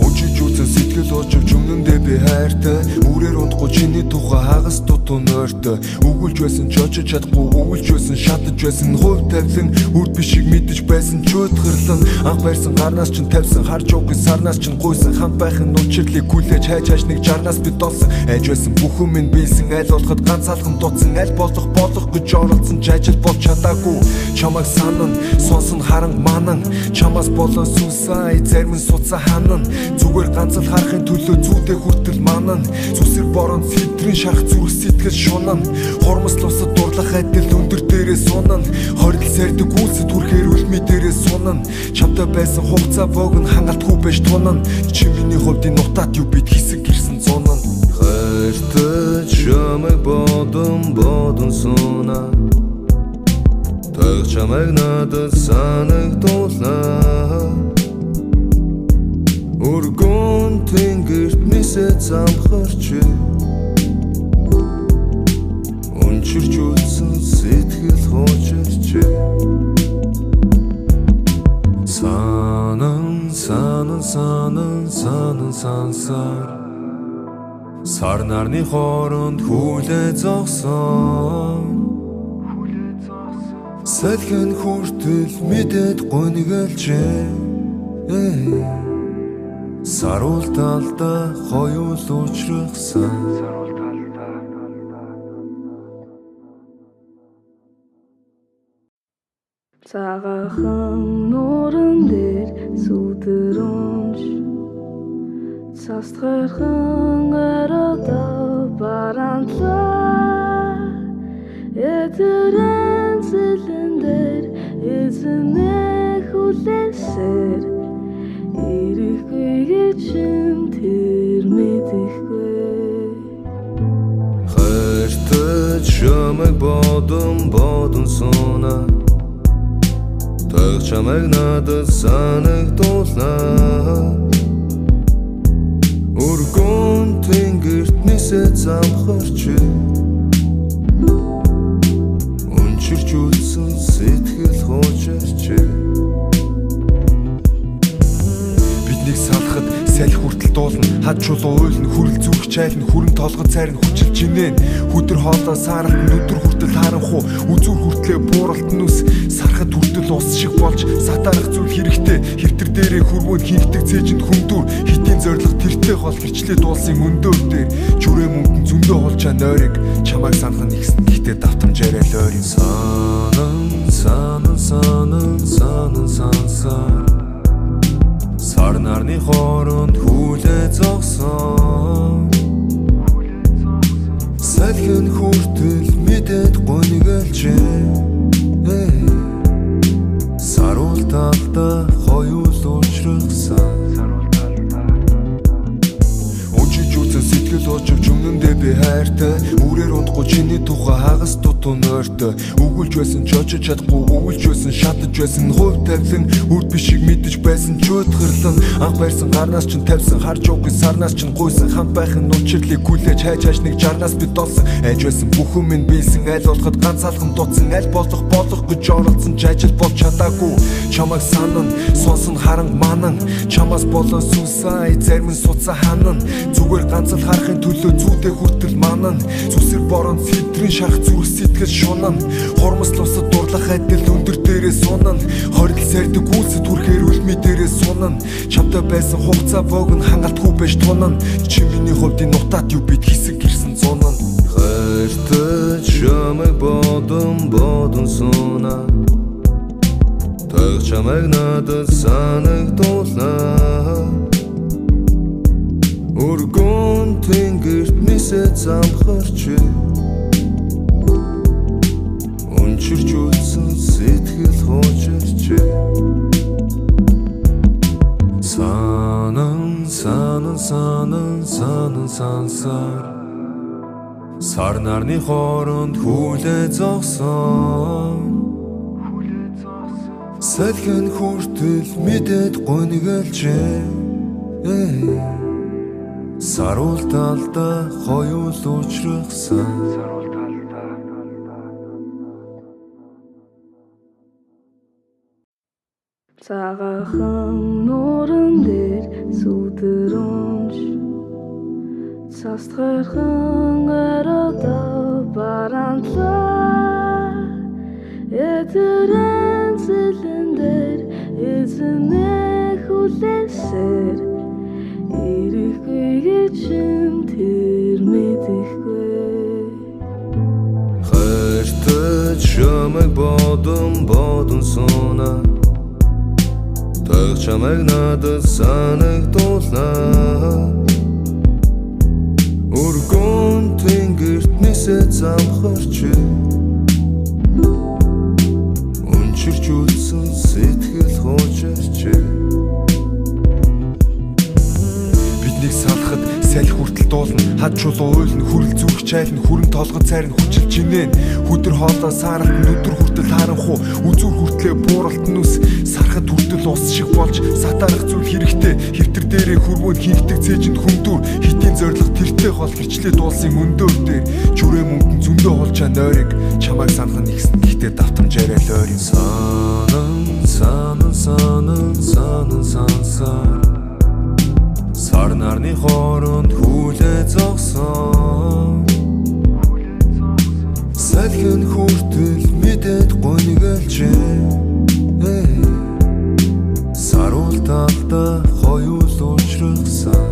Өчиж үзэн сэтгэл очив жүмнэндээ би хайртай үрээр унтахгүй чиний тухай хагас дутуу нойртой өгүүлж байсан ч очиж чадахгүй өгүүлж байсан шатаж байсан хувь тавилан үрд бишиг мэдэж байсан чөтгөрлөн анх барьсан гарнаас ч тавьсан харж уугүй сарнаас ч гуйсан хамт байхын учирлыг хүлээж хайж нэг жарнаас би долсон айж байсан бүх юм минь биелсэн аль болоход ганц алхам дутсан аль болох гэж оролцсон ч ажил болж чадаагүй чамайг санан сонсон харан манан чамаас болоо сүнсай зарим нь суцаа ханан зүгээр ганц л харахын төлөө зүйдээ хүртэл манан зүсэр борон сэтрийн шарах зүрх сэтгэл шунан хормос лусад дурлах адил өндөр дээрээ сунан хорил сэрдэг гүйлсэд хүрхээр үлми дээрээ сунан чамтай байсан хугацаа богн хангалтгүй байж тунан чи миний хувьд нутаад юу бид хэсэг гэрсэн зунан хайртай чамайг бодон сунаа таг чамайг надад санагдуулнаа өргөн тэнгэрт нисээ замхарч өнчирч үлсэн сэтгэл хуучирч сансаар сар нарны хооронд хүлээ зогсон салхин хүртэл мэдээд гонёглжээ саруул талдаа хоёул уучрахсан цагаахан нууран дээр сүдэрүнж цастгархан ороод барантлаа эдэрэн зэлэн дээр эзнээ хүлээсээр ирэхгүй гэж тэр мэдэхгүй хайртай чамайг бодон сунаа таг чамайг надад санагдуулнаа өргөн тэнгэрт нисээ замхарч өнчирч үлсэн сэтгэл хуучирч биднийг салахад салхи хүртэл дуулна хад чулуу уйлна хүрэл зүрх чайлна хүрэн толгой цайрна хүчил жинэн хүдэр хоолоо сааралт нүдэр хүртэл харанхуу үзүр хүртлээ бууралт нүс сарахад хүртэл ус шиг болж сатарах зүйл хэрэгтэй хэвтэр дээрээ хөрвөөд хийгдэг цээжинд хүмдүр хитийн зориг тэртээ хол хичлээ дуулсан өндөр дээр жүрээ мөнгөн зөндөө холчаа нойрыг чамайг санах нь ихсэн гэхдээ давтамжаарай л ойрын сансаар сар нарны хооронд хүлээ зогсон салхин хүртэл мэдээд гонёглжээ саруул талдаа хоёул уучрахсан сэтгэл очив жүмнэндээ би хайртай үрээр унтахгүй чиний тухай хагас дутуу нойртой өгүүлж байсан ч очиж чадахгүй өгүүлж байсан шатаж байсан хувь тавилан үрд бишиг мэдэж байсан чөтгөрлөн анх барьсан гарнаас ч тавьсан харж уугүй сарнаас ч гуйсан хамт байхын учирлыг хүлээж хайж нэг жарнаас би долсон айж байсан бүх юм минь биелсэн аль болоход ганц алхам дутсан аль болох гэж оролцсон ч ажил болж чадаагүй чамайг санан сонсон харан манан чамаас болоо сүнсай зарим нь суцаа ханан зүгээр ганц л харахын төлөө зүйдээ хүртэл манан зүсэр борон сэтрийн шарах зүрх сэтгэл шунан хормос лусад дурлах адил өндөр дээрээ сунан хорил сэрдэг гүйлсэд хүрхээр үлми дээрээ сунан чамтай байсан хугацаа богн хангалтгүй байж тунан чи миний хувьд нутаад юу бид хэсэг гэрсэн зунан хайртай чамайг бодон сунаа таг чамайг надад санагдуулнаа өргөн тэнгэрт нисээ замхарч өнчирч үлсэн сэтгэл хуучирч сансаар сар нарны хооронд хүлээ зогсон салхин хүртэл мэдээд гонёглжээ саруул талдаа хоёул уучрахсан цагаахан нууран дээр сүдэрүнж Састгархан ороо баранлаа эдэрэн зэлэндэр эзнэ хүлээсээр ирэхгүй гэж тэр мэдэхгүй хайртай чамайг бодон сууна таг чамайг надад санагдуулнаа Ургон тэнгэрт нисээ замхарч Унчирч үлсэн сэтгэл хуучирч Биднийг салахад салхи хүртэл дуулна Хад чулуу уйлна хүрэл зүрх чайлна Хүрэн толгой цайрна хүчил чинээн Хүдэр хоолоо сааралт нүдэр хүртэл харанхуу Үзүүр хүртлээ бууралт нүс Сарахад хүртэл ус шиг болж Сатарах зүйл хэрэгтэй Хэвтэр дээрээ хүрмөнд хийгдэг цээжинд хүндүр Хитийн зориг тэртээ хол гэрчлээ дуулсан өндөр дээр Жүрээ мөнгөн зөндөө холжаа нойрыг Чамайг санах нь ихсэн гэхдээ давтамжаарай л ойрын Сансаар Сар нарны хооронд хүлээ зогсон Салхин хүртэл мэдээд гонёглж Саруул талда хоёул уучрахсан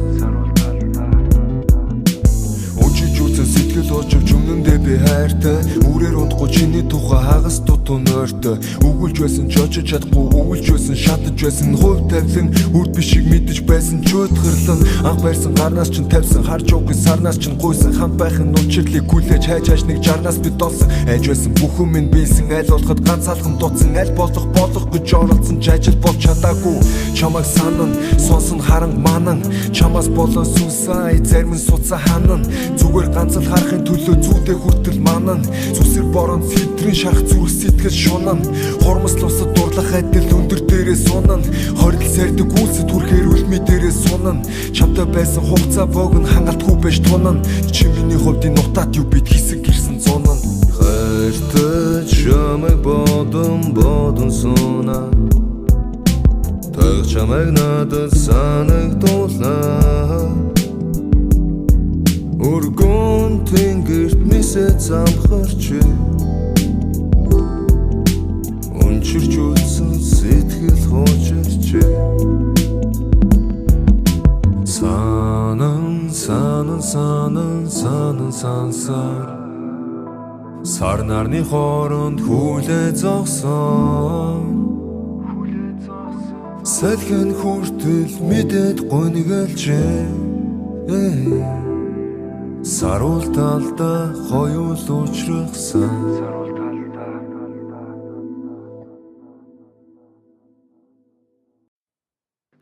Сэтгэл очивч өмнөндөө би хайртай Үрээр унтахгүй чиний тухай хагас дутуу нойртой Өгүүлж байсан ч очиж чадахгүй Өгүүлж байсан шатаж байсан Хувь тавилан үрд бишиг мэдэж байсан Чөтгөрлөн анх байрсан гарнаас ч тавьсан Харж уугийн сарнаас ч гуйсан Хамт байхын учирлыг хүлээж хайж нэг жарнаас би долсон Айж байсан бүхэн минь биелсэн Аль болоход ганц алхам дутсан Аль болох гэж оролцсон ч ажил болж чадаагүй Чамайг санан сонсон харан манан Чамаас болоо сүнсай зарим нь суцаа ханан Зүгээр ганц харахын төлөө зүүдээ хүртэл манан Зүсэр борон фильтрийн шарах зүрх сэтгэл шунан Хормос лусад дурлах адил өндөр дээрээ сунан Хорил сардаг үлсэд хүрхээр үлми дээрээ сунан Чамтай байсан хугацаа богн хангалтгүй байж тунан Чи миний хувьд энэ утаад юу бид хэсэг гэрсэн зунан Хайртай чамайг бодон сууна Таг чамайг надад санагдуулнаа Ургон тэнгэрт нисээ замхарч Унчирч үлсэн сэтгэл хуучирч Сансаар Сар нарны хооронд хүлээ зогсон Салхин хүртэл мэдээд гонёглж Саруул талда хоёул уучрахсан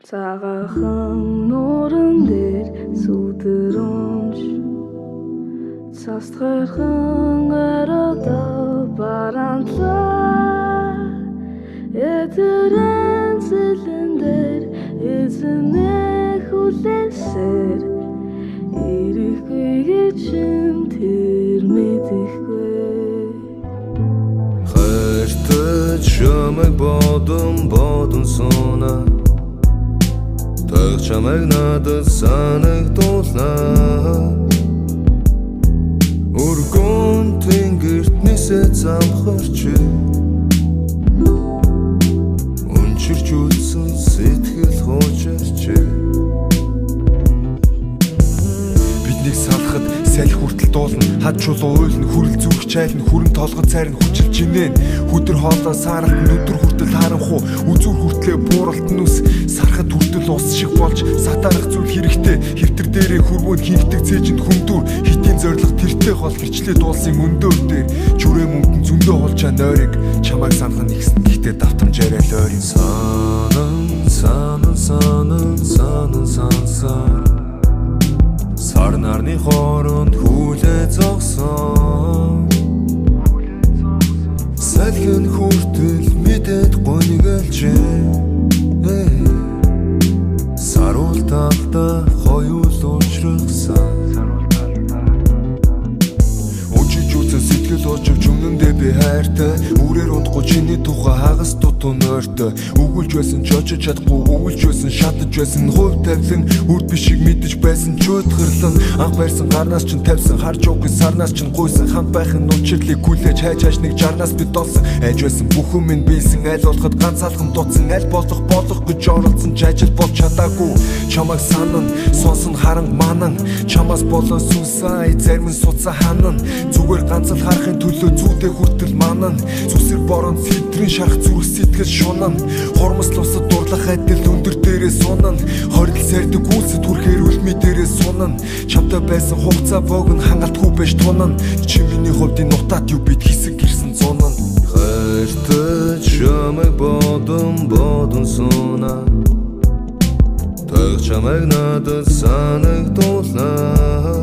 Цагаахан нууран дээр сүдэрүнж Састгархан ороо баранлаа эдэрэн зэлэндэр эзнэ хүлээсээр ирэхгүй гэж тэр мэдэхгүй Хайртай чамайг бодон сууна Таг чамайг надад санагдуулнаа Ургон тэнгэрт нисээ замхарч Унчирч үлсэн сэтгэл хуучирч Биднийг салахад салхи хүртэл дуулна Хад чулуу уйлна хүрэл зүрх чайлна Хүрэн толгой цайрна хүчил чинээн Хүдэр хоолоо сааралт нүдэр хүртэл харанхуу Үзүүр хүртлээ бууралт нүс Сарахад хүртэл ус шиг болж Сатарах зүйл хэрэгтэй Хэвтэр дээрээ хүрмөнд хийгдэг цээжинд хүндүр Хитийн зориг тэртээ хол гэрчлээ дуулсан өндөр дээр Жүрээ мөнгөн зөндөө холжаа нойрыг Чамайг санах нь ихсэн гэхдээ давтамжаарай л ойрын Сансаар Сар нарны хооронд хүлээ зогсон Салхин хүртэл мэдээд гонёглж Саруул талда хоёул уучрахсан Өчиж үзэн сэтгэл очивч жүмнэндээ би хайртай үрээр унтахгүй чиний тухай хагас дутуу нойртой өгүүлж байсан ч очиж чадахгүй өгүүлж байсан шатаж байсан хувь тавилан үр бишиг мэдэж байсан ч өдгөрлөн анх барьсан гарнаас ч тавьсан харж уугүй сарнаас ч гуйсан хамт байхын учирлыг хүлээж хайж нэг жарнаас би долсон айж байсан бүхэн минь биелсэн аль болоход ганц алхам дутсан аль болох гэж оролцсон ч ажил болж чадаагүй чамайг санан сонсон харан манан чамаас болоо сүнсай зарим нь суцаа ханан зүгээр ганц л харахын төлөө зүйдээ хүртэл манан зүсэр борон сэтрийн шарах зүрх сэтгэл шунан хормос лусад дурлах адил өндөр дээрээ сунан хорил сэрдэг гүйлсэд хүрхээр үлми дээрээ сунан чамтай байсан хугацаа богн хангалтгүй байж тунан чи миний хувьд энэ нутаад юу бид хэсэг гэрсэн зунан хайртай чамайг бодон сунаа таг чамайг надад санагдуулнаа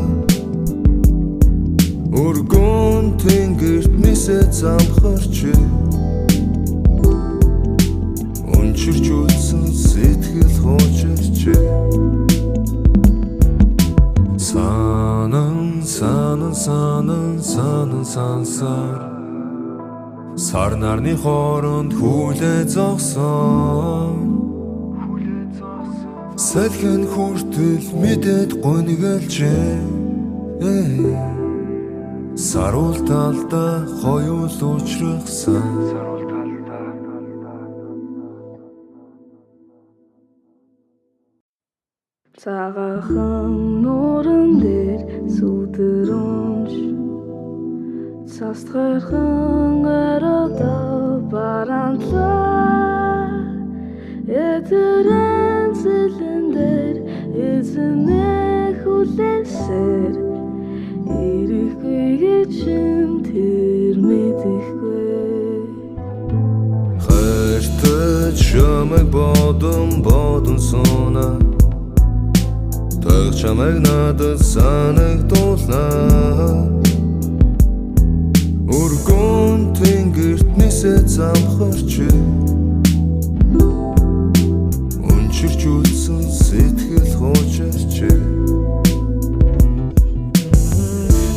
өргөн тэнгэрт нисээ замхарч унчирч үлсэн сэтгэл хуучирч санан сансар сар нарны хооронд хүлээ зогсон салхин хүртэл мэдээд гонёглж саруул талдаа хоёул уучрахсан цагаахан нууран дээр сүдэрүнж цастгархан арада баранлаа этерэн зэлэндэр эзэнэ хүлээсээр ирэхгүй гэж тэр мэдэхгүй хайртай чамайг бодон сунаа таг чамайг надад санагдуулнаа өргөн тэнгэрт нисээ замхарч унчирч үлсэн сэтгэл хуучирч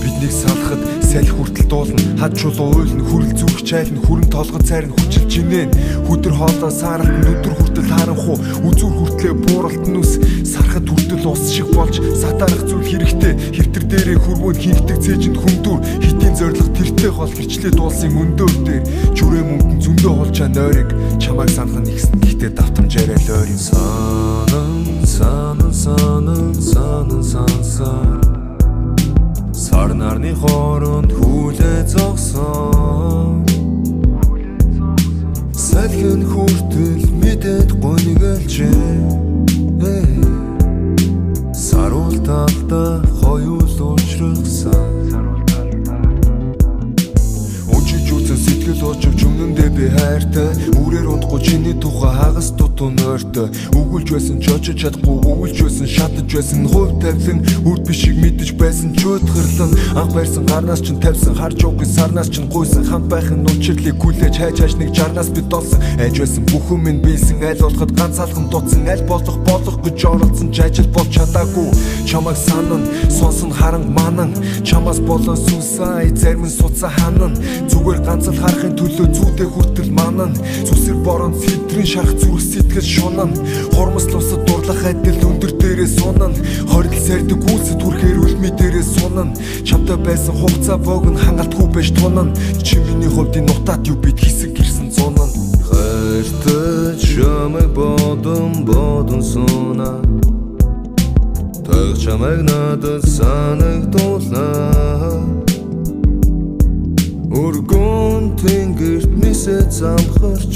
биднийг салахад салхи хүртэл дуулна хад чулуу уйлна хүрэл зүрх чайлна хүрэн толгой цайрна хүчил жинэн хүдэр хоолоо сааралт нүдэр хүртэл харанхуу үзүр хүртлээ бууралт нүс сарахад хүртэл ус шиг болж сатарах зүйл хэрэгтэй хэвтэр дээрээ хөрвөөд хинхдэг цээжинд хүмдүр хитийн зориг тэртээ хол гэрчлээ дуулсан өндөр дээр жүрээ мөнгөн зөндөө холжаа нойрыг чамайг санах нь ихсэн гэхдээ давтамжаарай л ойрын санан сансар сар нарны хооронд хүлээ зогсон салхин хүртэл мэдээд гонёглж саруул талдаа хоёул уучрахсан сэтгэл очив жүмнэндээ би хайртай үрээр унтахгүй чиний тухай хагас дутуу нойртой өгүүлж байсан ч очиж чадахгүй өгүүлж байсан шатаж байсан хувь тавилан үр бишиг мэдэж байсан ч өдгөрлөн анх барьсан гарнаас ч тавьсан харж уугүй сарнаас ч гуйсан хамт байхын учирлыг хүлээж хайж нэг жарнаас би долсон айж байсан бүхэн минь биелсэн аль болоход ганц алхам дутсан аль болох гэж оролцсон ч ажил болж чадаагүй чамайг санан сонсон харан манан чамаас болоо сүнсай зарим нь суцаа ханан зүгээр ганц л харахын төлөө зүйдээ хүртэл манан зүсэр борон сэтрийн шарах зүрх сэтгэл шунан хормос лусад дурлах адил өндөр дээрээ сунан хорил сэрдэг гүйлсэд хүрхээр үлми дээрээ сунан чамтай байсан хугацаа богн хангалтгүй байж тунан чи миний хувьд энэ нутаад юу бид хэсэг гэрсэн зунан хайртай чамайг бодон сунаа таг чамайг надад санагдуулнаа өргөн тэнгэрт нисээ замхарч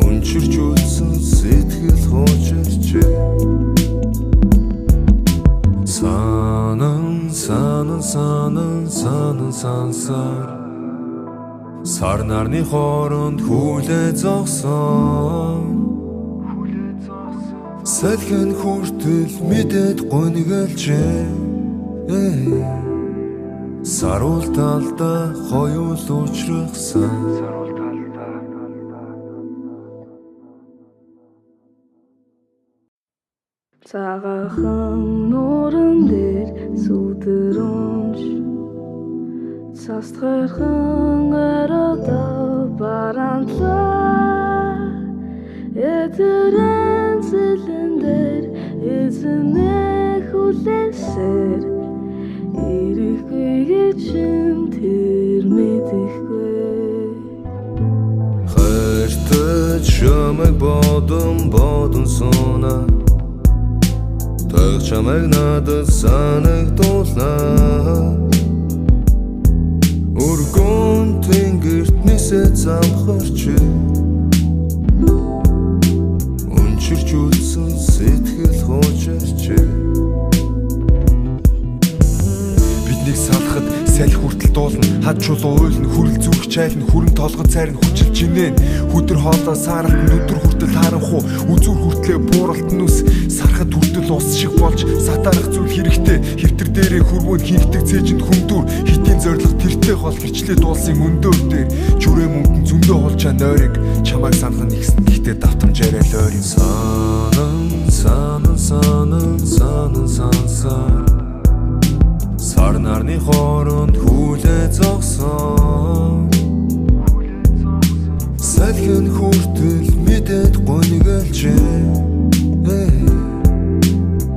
унчирч үлсэн сэтгэл хуучирч санан сансар сар нарны хооронд хүлээ зогсон салхин хүртэл мэдээд гонёглж саруул талдаа хоёул уучрахсан цагаахан нууран дээр сүдэрүнж Састгархан ороо баранлаа Этерэн зэлэндэр эзэнэ хүлээсээр ирэхгүй гэж тэр мэдэхгүй Хайртай чамайг бодон сууна Таг чамайг надад санагдуулнаа Өргөн тэнгэрт нисээ замхарч Өнчирч үлсэн сэтгэл хуучирч Биднийг салахад салхи хүртэл дуулна хад чулуу уйлна хүрэл зүрх чайлна хүрэн толгой цайрна хүчилж инээн хүдэр хоолоо сааралт өдөр хүртэл харанхуу үзүүр хүртлээ бууралт нүс сарахад хүртэл ус шиг болж сатарах зүйл хэрэгтэй хэвтэр дээрээ хөрвөөнд хийгдэг цээжинд хүндүр хитийн зориг тэртээ хол хичлээ дуулсан өндөр дээр жүрээ мөнгөн зөндөө холчаа нойрыг чамайг санах нэгсэн гэхдээ давтамжаарай л ойрын сансаар Сар нарны хооронд хүлээ зогсон Салхин хүртэл мэдээд гонёглж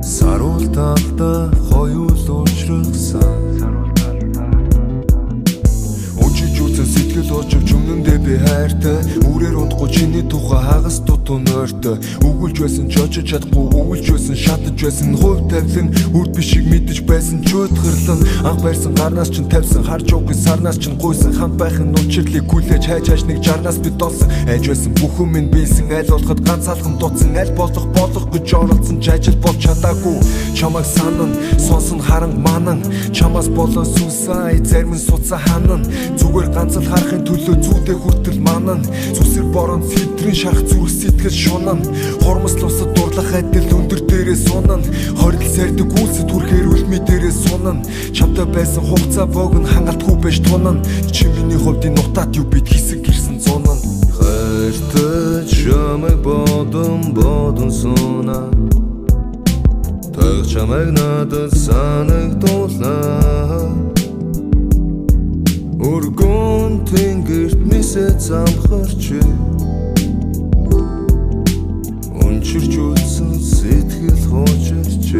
Саруул талда хоёул уучрахсан Унжиж үзэн сэтгэл очив жүмнэндээ би хайртай Үрээр унтахгүй чиний тухай хагас дутуу нойртой Өгүүлж байсан ч очиж чадахгүй өгүүлж байсан шатаж байсан хувь тавилан үрд бишиг мэдэж байсан ч өдгөрлөн анх барьсан гарнаас ч тавьсан харж уугүй сарнаас ч гуйсан хамт байхын учирлыг хүлээж хайж нэг жарнаас би долсон айж байсан бүхэн минь биелсэн аль болоход ганц алхам дутсан аль болох гэж оролцсон ч ажил болж чадаагүй чамайг санан сонсон харан манан чамаас болоо сүнсай зарим нь суцаа ханан зүгээр ганц л харахын төлөө зүйдээ хүртэл манан зүсэр борон сэтрэн шарах зүрх сэтгэл шунан хормослол усад дурлах адил өндөр дээрээ сунан хорил сардаг үлсэд хүрхээр үлми дээрээ сунан чамтай байсан хугацаа богн хангалтгүй байж тунан чи миний хувьд энэ нутаад юу бид хэсэг гэрсэн зунан Хайртай чамайг бодон сууна Таг чамайг надад санагдуулнаа Өргөн тэнгэрт нисээ замхарч Өнчирч үлсэн сэтгэл хуучирч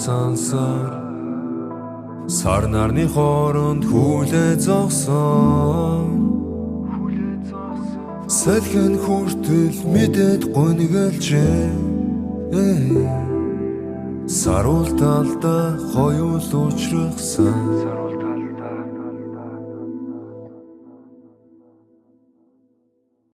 Сансаар Сар нарны хооронд хүлээ зогсон Салхин хүртэл мэдээд гонёглж Саруул талда хоёул уучрахсан